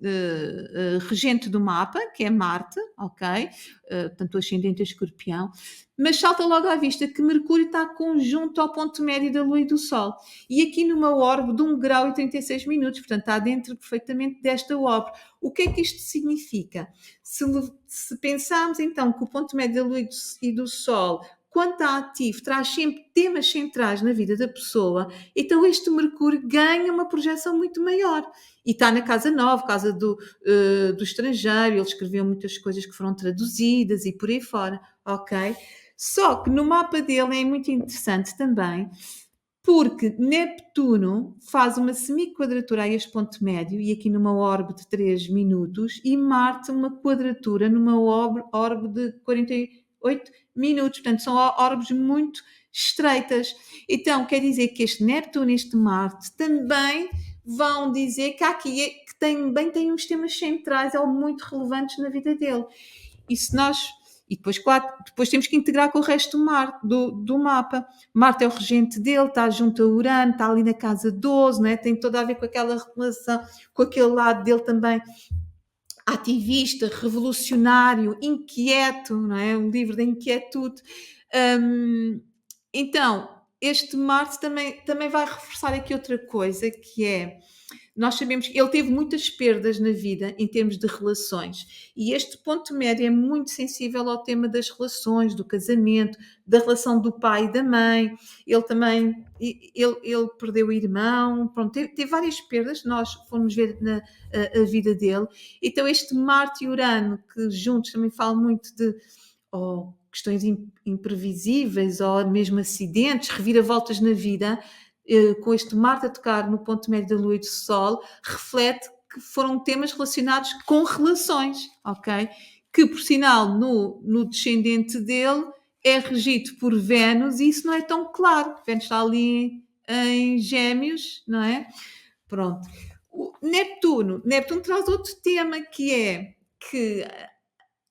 B: regente do mapa, que é Marte, ok? Portanto, o ascendente é Escorpião. Mas salta logo à vista que Mercúrio está conjunto ao ponto médio da Lua e do Sol. E aqui numa orbe de 1 grau e 36 minutos. Portanto, está dentro perfeitamente desta orbe. O que é que isto significa? Se pensarmos então que o ponto médio da Lua e do Sol, quando está ativo, traz sempre temas centrais na vida da pessoa, então este Mercúrio ganha uma projeção muito maior. E está na casa 9, casa do estrangeiro, ele escreveu muitas coisas que foram traduzidas e por aí fora, ok? Só que no mapa dele é muito interessante também, porque Neptuno faz uma semiquadratura a este ponto médio, e aqui numa orbe de 3 minutos, e Marte uma quadratura numa orbe de 8 minutos, portanto são órbitas muito estreitas. Então quer dizer que este Netuno e este Marte também vão dizer que aqui que também tem uns temas centrais ou muito relevantes na vida dele. E se nós... E depois, claro, depois temos que integrar com o resto do mapa. Marte é o regente dele, está junto a Urano, está ali na casa 12, né? Tem toda a ver com aquela relação, com aquele lado dele também ativista, revolucionário, inquieto, não é? O livro da inquietude. Então, este Marte também vai reforçar aqui outra coisa, que é... Nós sabemos que ele teve muitas perdas na vida em termos de relações, e este ponto médio é muito sensível ao tema das relações, do casamento, da relação do pai e da mãe. Ele também ele perdeu o irmão, pronto, teve várias perdas, nós fomos ver a vida dele. Então este Marte e Urano, que juntos também falam muito de questões imprevisíveis, ou mesmo acidentes, reviravoltas na vida, com este Marte a tocar no ponto médio da Lua e do Sol, reflete que foram temas relacionados com relações, ok? Que, por sinal, no descendente dele é regido por Vênus, e isso não é tão claro. Vênus está ali em Gêmeos, não é? Pronto. O Neptuno traz outro tema, que é que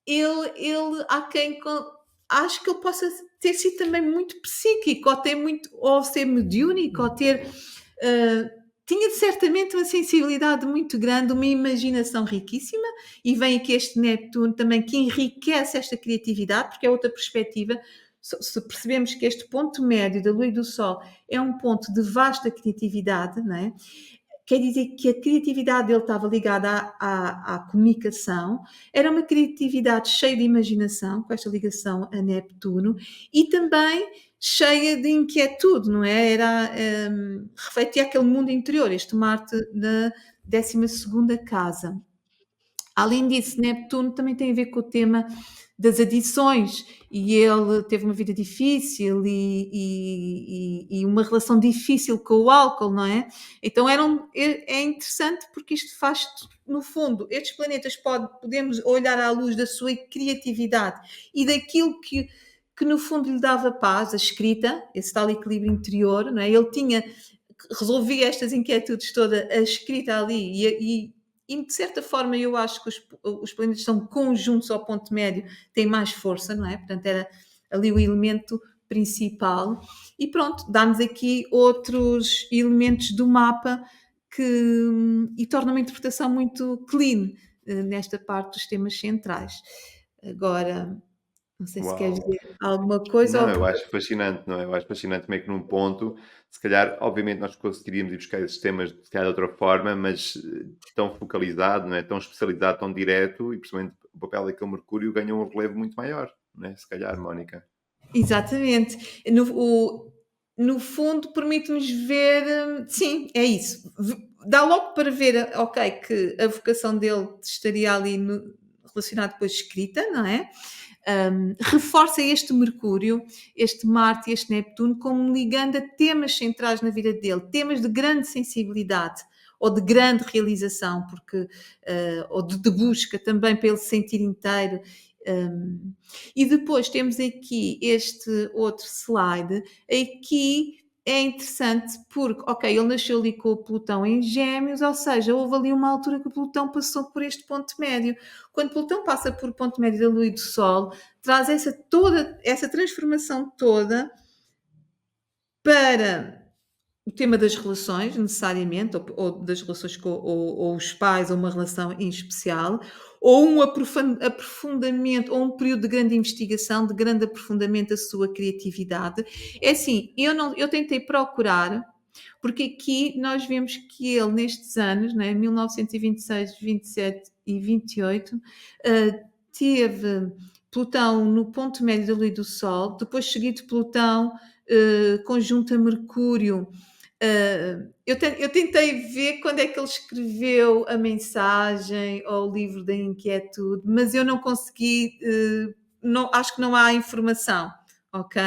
B: ele há quem... Acho que ele possa ter sido também muito psíquico, ou ser mediúnico, ou ter... tinha certamente uma sensibilidade muito grande, uma imaginação riquíssima, e vem aqui este Neptuno também que enriquece esta criatividade, porque é outra perspectiva. Se percebemos que este ponto médio da Lua e do Sol é um ponto de vasta criatividade, não é? Quer dizer que a criatividade dele estava ligada à comunicação, era uma criatividade cheia de imaginação, com esta ligação a Neptuno, e também cheia de inquietude, não é? Refletia aquele mundo interior, este Marte na 12ª casa. Além disso, Neptuno também tem a ver com o tema das adições, e ele teve uma vida difícil e uma relação difícil com o álcool, não é? Então é interessante, porque isto faz, no fundo, estes planetas podemos olhar à luz da sua criatividade e daquilo que no fundo lhe dava paz, a escrita, esse tal equilíbrio interior, não é? Ele resolvia estas inquietudes todas, a escrita ali, e de certa forma eu acho que os planetas são conjuntos ao ponto médio, têm mais força, não é? Portanto, era ali o elemento principal. E pronto, dá-nos aqui outros elementos do mapa e torna uma interpretação muito clean nesta parte dos temas centrais. Agora, não sei se queres
A: Uau!
B: dizer alguma coisa.
A: Não, eu acho fascinante, não é? Eu acho fascinante como é que num ponto, se calhar, obviamente nós conseguiríamos ir buscar esses temas se calhar de outra forma, mas tão focalizado, não é? Tão especializado, tão direto, e principalmente o papel daquele Mercúrio ganha um relevo muito maior, não é? Se calhar, Mónica.
B: Exatamente. No fundo, permite-nos ver, sim, é isso. Dá logo para ver, ok, que a vocação dele estaria ali relacionado com a escrita, não é? Reforça este Mercúrio, este Marte e este Neptuno como ligando a temas centrais na vida dele, temas de grande sensibilidade ou de grande realização, ou de busca também para ele se sentir inteiro. E depois temos aqui este outro slide. Aqui é interessante porque, ok, ele nasceu ali com o Plutão em Gêmeos, ou seja, houve ali uma altura que o Plutão passou por este ponto médio. Quando Plutão passa por ponto médio da Lua e do Sol, traz essa transformação toda para o tema das relações, necessariamente, ou das relações ou os pais, ou uma relação em especial, ou um aprofundamento, ou um período de grande investigação, de grande aprofundamento da sua criatividade. É assim, eu tentei procurar, porque aqui nós vemos que ele, nestes anos, né, 1926, 27 e 28, teve Plutão no ponto médio da Lua e do Sol, depois seguido Plutão conjunto a Mercúrio. Eu tentei ver quando é que ele escreveu a mensagem ou o livro da inquietude, mas eu não consegui, acho que não há informação, ok?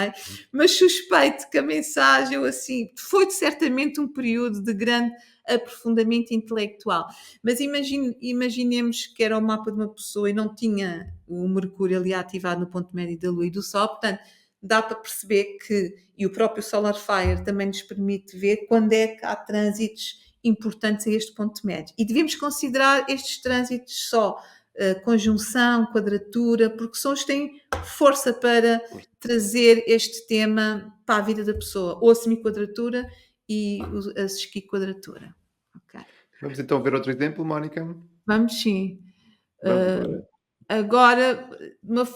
B: Mas suspeito que a mensagem, assim, foi certamente um período de grande aprofundamento intelectual. Mas imaginemos que era o mapa de uma pessoa e não tinha o Mercúrio ali ativado no ponto médio da Lua e do Sol, portanto, dá para perceber que, e o próprio Solar Fire também nos permite ver quando é que há trânsitos importantes a este ponto médio. E devemos considerar estes trânsitos só conjunção, quadratura, porque são os que têm força para trazer este tema para a vida da pessoa, ou a semiquadratura e a esquiquadratura. Okay.
A: Vamos então ver outro exemplo, Mónica?
B: Vamos sim.
A: Vamos.
B: Agora,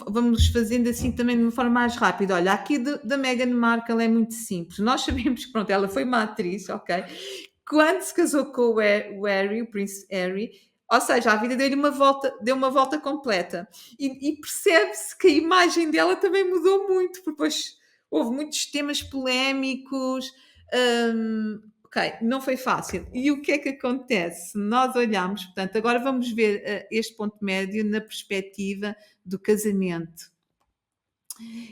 B: vamos fazendo assim também de uma forma mais rápida. Olha, aqui da Meghan Markle é muito simples. Nós sabemos que, pronto, ela foi uma atriz, ok? Quando se casou com o Harry, o príncipe Harry, ou seja, a vida deu uma volta completa. E percebe-se que a imagem dela também mudou muito, porque depois houve muitos temas polémicos. Ok, não foi fácil. E o que é que acontece? Nós olhamos, portanto, agora vamos ver este ponto médio na perspectiva do casamento.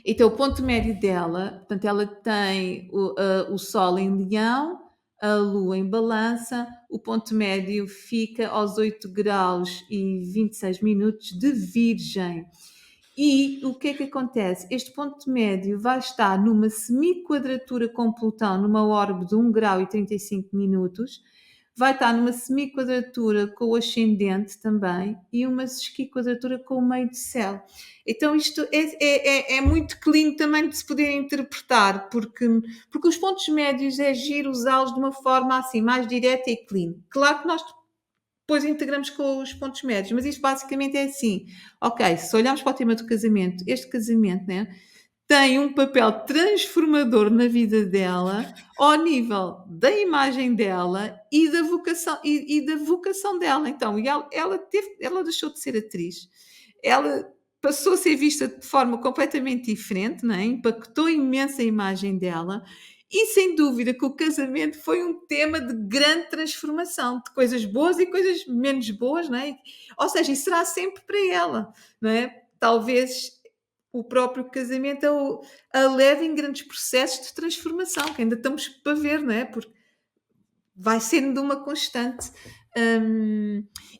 B: Então, o ponto médio dela, portanto, ela tem o Sol em Leão, a Lua em Balança, o ponto médio fica aos 8 graus e 26 minutos de Virgem. E o que é que acontece? Este ponto médio vai estar numa semiquadratura com Plutão, numa órbita de 1 grau e 35 minutos, vai estar numa semiquadratura com o ascendente também e uma esquiquadratura com o meio do céu. Então isto é muito clean também de se poder interpretar, porque os pontos médios é giro usá-los de uma forma assim mais direta e clean. Claro que nós depois integramos com os pontos médios, mas isto basicamente é assim. Ok, se olharmos para o tema do casamento, este casamento, né, tem um papel transformador na vida dela, ao nível da imagem dela e da vocação, e da vocação dela. Então, ela deixou de ser atriz, ela passou a ser vista de forma completamente diferente, né? Impactou imenso a imagem dela. E sem dúvida que o casamento foi um tema de grande transformação, de coisas boas e coisas menos boas, não é? Ou seja, isso será sempre para ela, não é? Talvez o próprio casamento a leve em grandes processos de transformação, que ainda estamos para ver, não é? Porque vai sendo uma constante.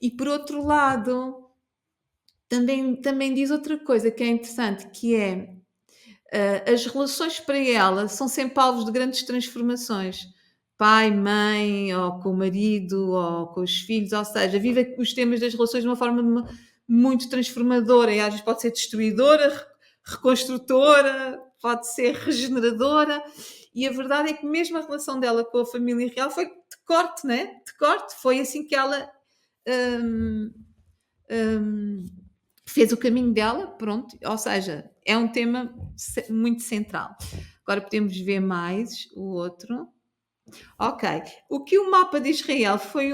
B: E por outro lado, também diz outra coisa que é interessante, que é as relações para ela são sempre alvos de grandes transformações. Pai, mãe, ou com o marido, ou com os filhos, ou seja, vive os temas das relações de uma forma muito transformadora e às vezes pode ser destruidora, reconstrutora, pode ser regeneradora. E a verdade é que mesmo a relação dela com a família real foi de corte, né? De corte. Foi assim que ela fez o caminho dela, pronto. Ou seja, é um tema muito central. Agora podemos ver mais o outro. Ok. O que o mapa de Israel foi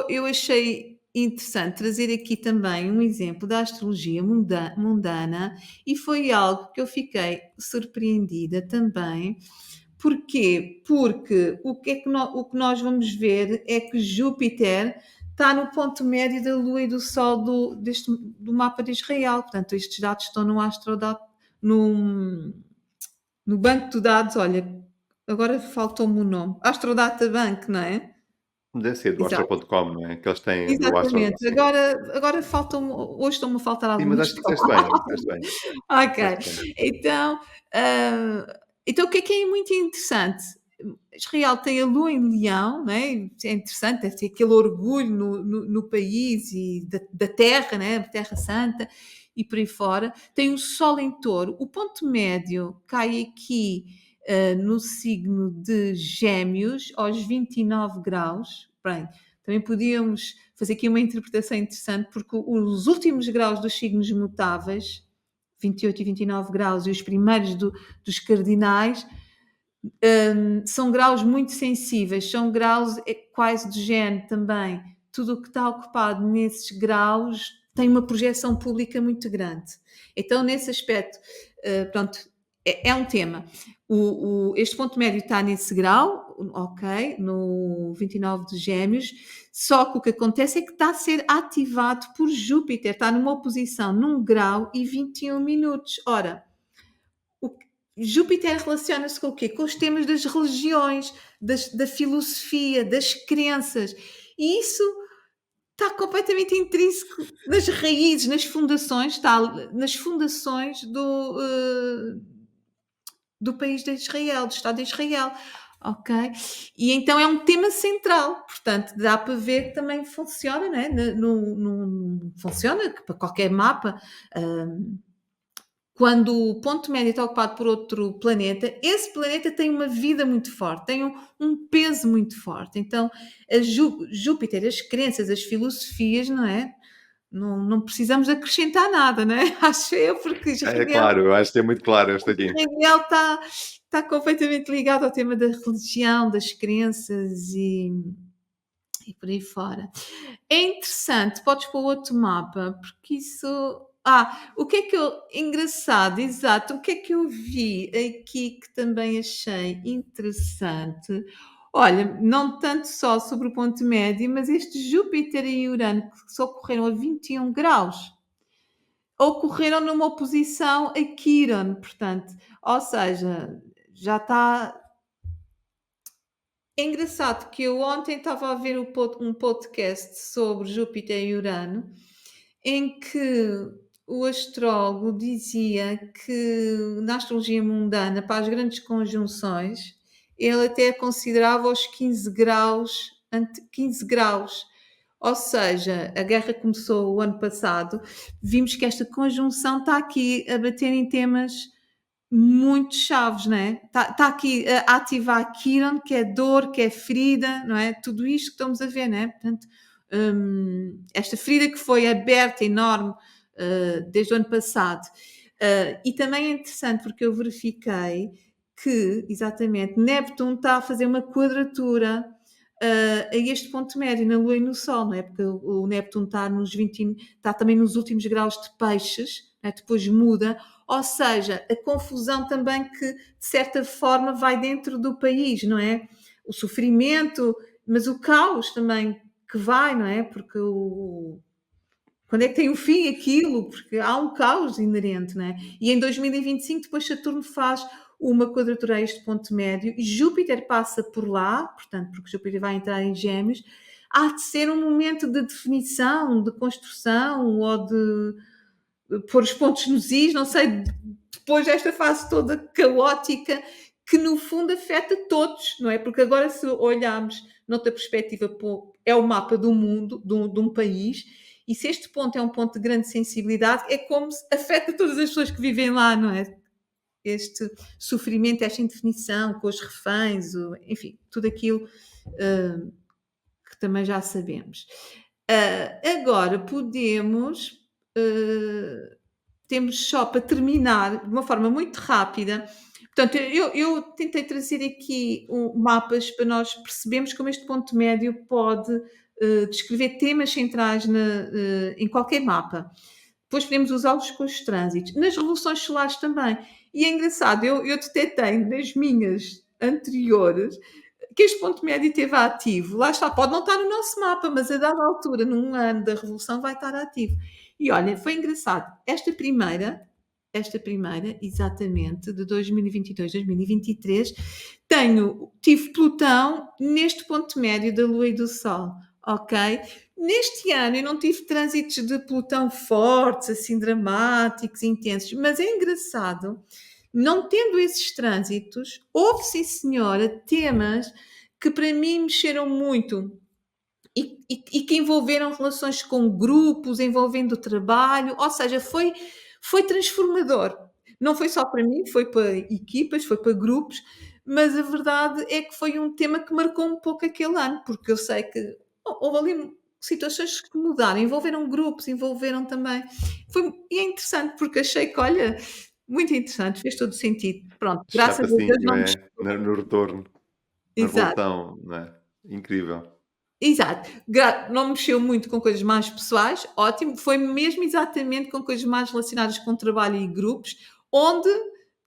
B: eu achei interessante trazer aqui também um exemplo da astrologia mundana e foi algo que eu fiquei surpreendida também. Porquê? Porque o que nós vamos ver é que Júpiter está no ponto médio da Lua e do Sol do mapa de Israel. Portanto, estes dados estão no banco de dados. Olha, agora faltou-me o nome. Astrodata Bank, não é?
A: Deve ser do
B: Exato.
A: Astro.com, não é? Que eles têm do Astro.
B: Exatamente. Agora faltam-me, hoje estão-me a faltar
A: Sim, mas
B: algumas
A: acho que disseste bem, disseste bem.
B: Ok.
A: Disseste bem.
B: Então o que é muito interessante? Israel tem a lua em Leão, né? É interessante, deve ter aquele orgulho no país e da terra, né? Terra Santa e por aí fora. Tem o Sol em Touro. O ponto médio cai aqui no signo de Gêmeos, aos 29 graus. Bem, também podíamos fazer aqui uma interpretação interessante, porque os últimos graus dos signos mutáveis, 28 e 29 graus, e os primeiros dos cardinais, são graus muito sensíveis, são graus quase de género também. Tudo o que está ocupado nesses graus tem uma projeção pública muito grande. Então, nesse aspecto, pronto, é um tema. Este ponto médio está nesse grau, ok, no 29 de Gêmeos, só que o que acontece é que está a ser ativado por Júpiter, está numa oposição num grau e 21 minutos. Ora, Júpiter relaciona-se com o quê? Com os temas das religiões, da filosofia, das crenças. E isso está completamente intrínseco nas raízes, nas fundações, está nas fundações do país de Israel, do Estado de Israel. Ok? E então é um tema central, portanto, dá para ver que também funciona, né? Funciona para qualquer mapa. Quando o ponto médio está ocupado por outro planeta, esse planeta tem uma vida muito forte, tem um peso muito forte. Então, Júpiter, as crenças, as filosofias, não é? Não precisamos acrescentar nada, não é? Acho eu, porque
A: É claro, eu acho que é muito claro este aqui.
B: Israel está completamente ligado ao tema da religião, das crenças e por aí fora. É interessante, podes pôr outro mapa, porque isso. O que é que eu. Engraçado, exato. O que é que eu vi aqui que também achei interessante? Olha, não tanto só sobre o ponto médio, mas este Júpiter e Urano, que só ocorreram a 21 graus, ocorreram numa oposição a Quiron, portanto, ou seja, já está. É engraçado que eu ontem estava a ver um podcast sobre Júpiter e Urano, em que o astrólogo dizia que na astrologia mundana, para as grandes conjunções, ele até considerava os 15 graus, 15 graus. Ou seja, a guerra começou o ano passado, vimos que esta conjunção está aqui a bater em temas muito chaves, não é? Está aqui a ativar a Kiran, que é dor, que é ferida, não é? Tudo isto que estamos a ver, não é? Portanto, esta ferida que foi aberta, enorme, desde o ano passado. E também é interessante porque eu verifiquei que, exatamente, Neptuno está a fazer uma quadratura a este ponto médio na Lua e no Sol, não é? Porque o Neptuno está está também nos últimos graus de peixes, não é? Depois muda, ou seja, a confusão também que, de certa forma, vai dentro do país, não é? O sofrimento, mas o caos também que vai, não é? Porque quando é que tem o fim aquilo? Porque há um caos inerente, não é? E em 2025, depois Saturno faz uma quadratura a este ponto médio e Júpiter passa por lá, portanto, porque Júpiter vai entrar em Gêmeos, há de ser um momento de definição, de construção ou de pôr os pontos nos is, não sei, depois desta fase toda caótica que no fundo afeta todos, não é? Porque agora se olharmos noutra perspectiva, é o mapa do mundo, de um país, e se este ponto é um ponto de grande sensibilidade, é como se afeta todas as pessoas que vivem lá, não é? Este sofrimento, esta indefinição com os reféns, enfim, tudo aquilo que também já sabemos. Agora podemos temos só para terminar, de uma forma muito rápida. Portanto, eu tentei trazer aqui mapas para nós percebermos como este ponto médio pode descrever temas centrais em qualquer mapa. Depois podemos usá-los com os trânsitos. Nas revoluções solares também. E é engraçado, eu detetei nas minhas anteriores que este ponto médio esteve ativo. Lá está, pode não estar no nosso mapa, mas a dada altura, num ano da Revolução, vai estar ativo. E olha, foi engraçado. Esta primeira, exatamente, de 2022, 2023, tive Plutão neste ponto médio da Lua e do Sol, ok? Neste ano eu não tive trânsitos de Plutão fortes, assim, dramáticos, intensos, mas é engraçado, não tendo esses trânsitos, houve, sim senhora, temas que para mim mexeram muito e que envolveram relações com grupos, envolvendo o trabalho, ou seja, foi transformador. Não foi só para mim, foi para equipas, foi para grupos, mas a verdade é que foi um tema que marcou um pouco aquele ano, porque eu sei que houve ali situações que mudaram, envolveram grupos, envolveram também. E é interessante, porque achei que, olha, muito interessante, fez todo o sentido. Pronto,
A: Chegaste
B: graças a
A: assim,
B: Deus
A: não
B: não me.
A: é? No retorno, na
B: Exato.
A: revolução, não é? Incrível.
B: Exato. Não mexeu muito com coisas mais pessoais, ótimo. Foi mesmo exatamente com coisas mais relacionadas com trabalho e grupos, onde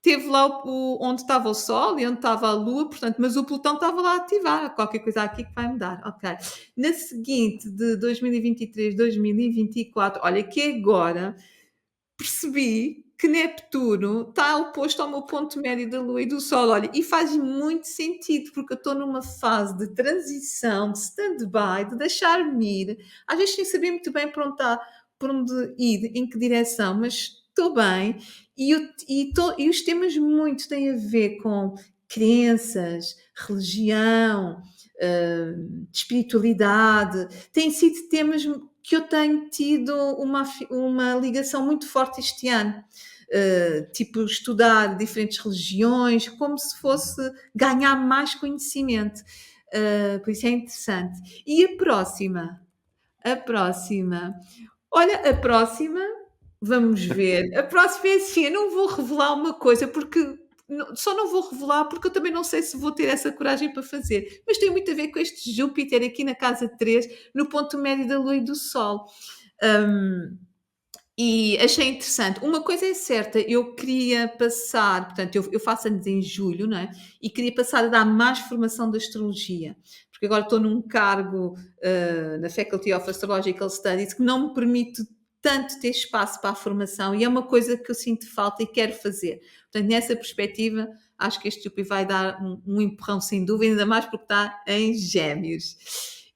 B: teve lá onde estava o Sol e onde estava a Lua, portanto, mas o Plutão estava lá a ativar. Qualquer coisa aqui que vai mudar. Ok. Na seguinte, de 2023, 2024, olha, que agora percebi que Neptuno está oposto ao meu ponto médio da Lua e do Sol. Olha, e faz muito sentido, porque eu estou numa fase de transição, de stand-by, de deixar-me ir, às vezes sem saber muito bem por onde ir, em que direção, mas estou bem. E os temas muito têm a ver com crenças, religião, espiritualidade, têm sido temas que eu tenho tido uma ligação muito forte este ano. Tipo, estudar diferentes religiões, como se fosse ganhar mais conhecimento. Por isso é interessante. E a próxima? A próxima. Olha, a próxima, vamos ver. A próxima é assim, eu não vou revelar uma coisa porque só não vou revelar porque eu também não sei se vou ter essa coragem para fazer. Mas tem muito a ver com este Júpiter aqui na casa 3, no ponto médio da Lua e do Sol. E achei interessante. Uma coisa é certa, eu queria passar, portanto, eu faço anos em julho, não é? E queria passar a dar mais formação de astrologia, porque agora estou num cargo na Faculty of Astrological Studies que não me permite tanto ter espaço para a formação e é uma coisa que eu sinto falta e quero fazer. Portanto, nessa perspectiva, acho que este Júpiter vai dar um empurrão sem dúvida, ainda mais porque está em Gêmeos.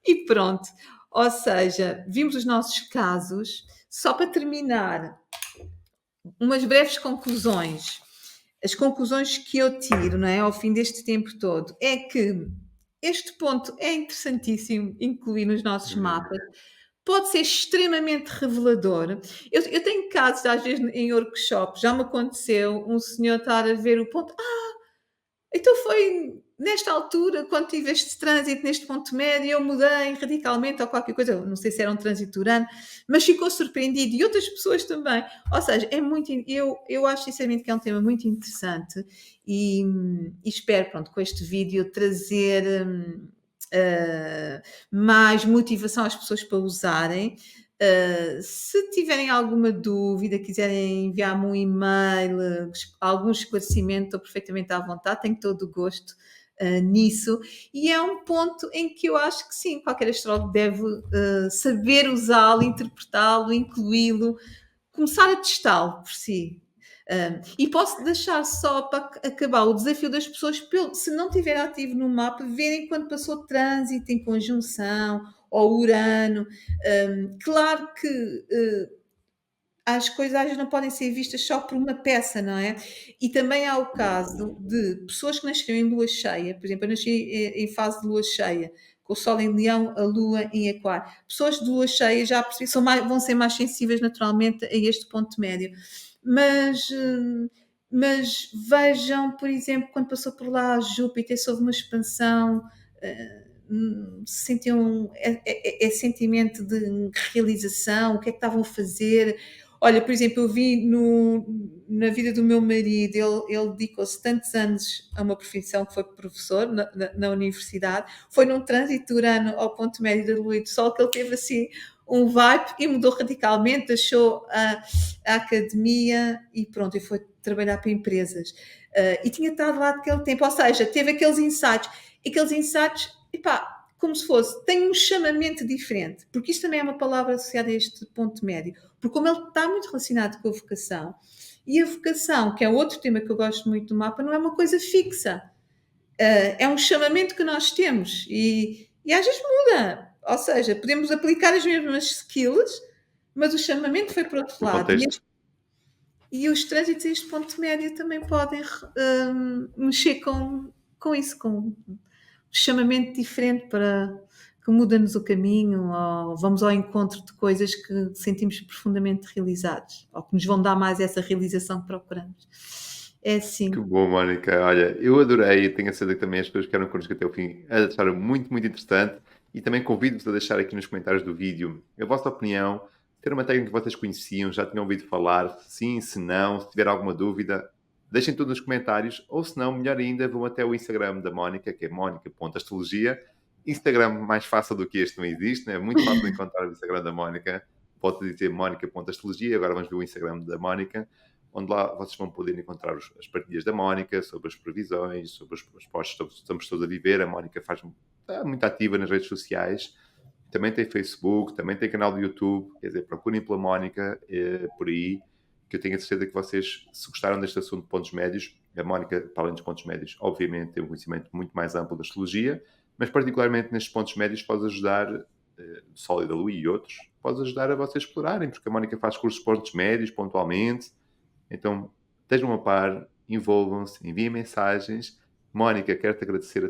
B: E pronto. Ou seja, vimos os nossos casos. Só para terminar, umas breves conclusões. As conclusões que eu tiro, não é, ao fim deste tempo todo, é que este ponto é interessantíssimo incluir nos nossos mapas. Pode ser extremamente revelador. Eu tenho casos, às vezes, em workshops, já me aconteceu um senhor estar a ver o ponto. Então foi nesta altura, quando tive este trânsito neste ponto médio, eu mudei radicalmente ou qualquer coisa, não sei se era um trânsito durante, mas ficou surpreendido e outras pessoas também. Ou seja, é muito, eu acho sinceramente que é um tema muito interessante e espero, pronto, com este vídeo trazer mais motivação às pessoas para usarem. Se tiverem alguma dúvida, quiserem enviar-me um e-mail, algum esclarecimento, estou perfeitamente à vontade, tenho todo o gosto nisso. E é um ponto em que eu acho que sim, qualquer astrólogo deve saber usá-lo, interpretá-lo, incluí-lo, começar a testá-lo por si. E posso deixar só para acabar o desafio das pessoas, se não estiver ativo no mapa, verem quando passou trânsito em conjunção ou Urano. Claro que as coisas às vezes não podem ser vistas só por uma peça, não é? E também há o caso de pessoas que nasceram em lua cheia, por exemplo, eu nasci em fase de lua cheia, com o Sol em Leão, a Lua em Aquário. Pessoas de lua cheia já percebi, vão ser mais sensíveis naturalmente a este ponto médio. Mas vejam, por exemplo, quando passou por lá Júpiter, se houve uma expansão, sentiam sentimento de realização, o que é que estavam a fazer. Olha, por exemplo, eu vi na vida do meu marido, ele dedicou-se tantos anos a uma profissão que foi professor na universidade, foi num trânsito de Urano ao ponto médio da Lua e do Sol que ele teve assim um vibe e mudou radicalmente, deixou a academia e pronto, e foi trabalhar para empresas. E tinha estado lá daquele tempo, ou seja, teve aqueles insights, epá, como se fosse, tem um chamamento diferente, porque isto também é uma palavra associada a este ponto médio, porque como ele está muito relacionado com a vocação, e a vocação, que é outro tema que eu gosto muito do mapa, não é uma coisa fixa, é um chamamento que nós temos, e às vezes muda, ou seja, podemos aplicar as mesmas skills, mas o chamamento foi para outro
A: O
B: lado,
A: contexto.
B: e os trânsitos a este ponto médio também podem mexer com isso, com um chamamento diferente que muda-nos o caminho ou vamos ao encontro de coisas que sentimos profundamente realizados ou que nos vão dar mais essa realização que procuramos. É
A: Que
B: assim.
A: bom, Mónica. Olha, eu adorei e tenho a certeza que também as pessoas que eram connosco até o fim acharam muito, muito interessante. E também convido-vos a deixar aqui nos comentários do vídeo a vossa opinião. Se era uma técnica que vocês conheciam, já tinham ouvido falar, sim, se não, se tiver alguma dúvida, deixem tudo nos comentários. Ou se não, melhor ainda, vão até o Instagram da Mónica, que é mónica.astrologia. Instagram mais fácil do que este não existe, né? É muito fácil de encontrar o Instagram da Mónica. Pode dizer mónica.astrologia, agora vamos ver o Instagram da Mónica, onde lá vocês vão poder encontrar as partilhas da Mónica sobre as previsões, sobre os postos que estamos todos a viver. A Mónica está muito ativa nas redes sociais, também tem Facebook, também tem canal do YouTube, quer dizer, procurem pela Mónica por aí. que eu tenho a certeza que vocês, se gostaram deste assunto de pontos médios, a Mónica, para além dos pontos médios, obviamente tem um conhecimento muito mais amplo da astrologia, mas particularmente nestes pontos médios pode ajudar, o Sol e da Lua e outros, pode ajudar a vocês explorarem, porque a Mónica faz cursos de pontos médios pontualmente, então estejam a par, envolvam-se, enviem mensagens. Mónica, quero-te agradecer a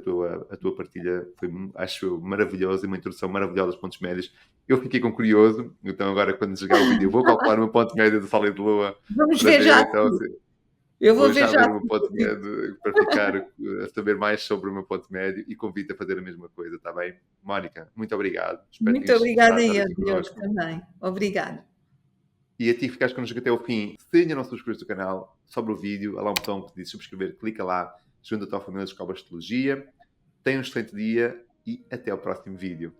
A: tua partilha, foi, acho, maravilhosa e uma introdução maravilhosa aos pontos médios. Eu fiquei com curioso, então agora quando chegar o vídeo eu vou calcular o meu ponto médio do Sol e de Lua
B: Vamos
A: para
B: ver já.
A: ver então
B: Eu vou
A: vou
B: ver
A: já
B: já.
A: ver o meu ponto médio para ficar a saber mais sobre o meu ponto médio e convido-te a fazer a mesma coisa, está bem? Mónica, muito obrigado. Espero que
B: Muito
A: tenhas
B: obrigada
A: gostado de
B: e
A: estar
B: a
A: aqui
B: Diogo
A: connosco.
B: também. Obrigada.
A: E a ti que ficaste connosco até ao fim, se ainda não subscreves o canal, sobre o vídeo, há lá um botão que diz subscrever, clica lá, junta-te à família de Escola de Astrologia. Tenha um excelente dia e até ao próximo vídeo.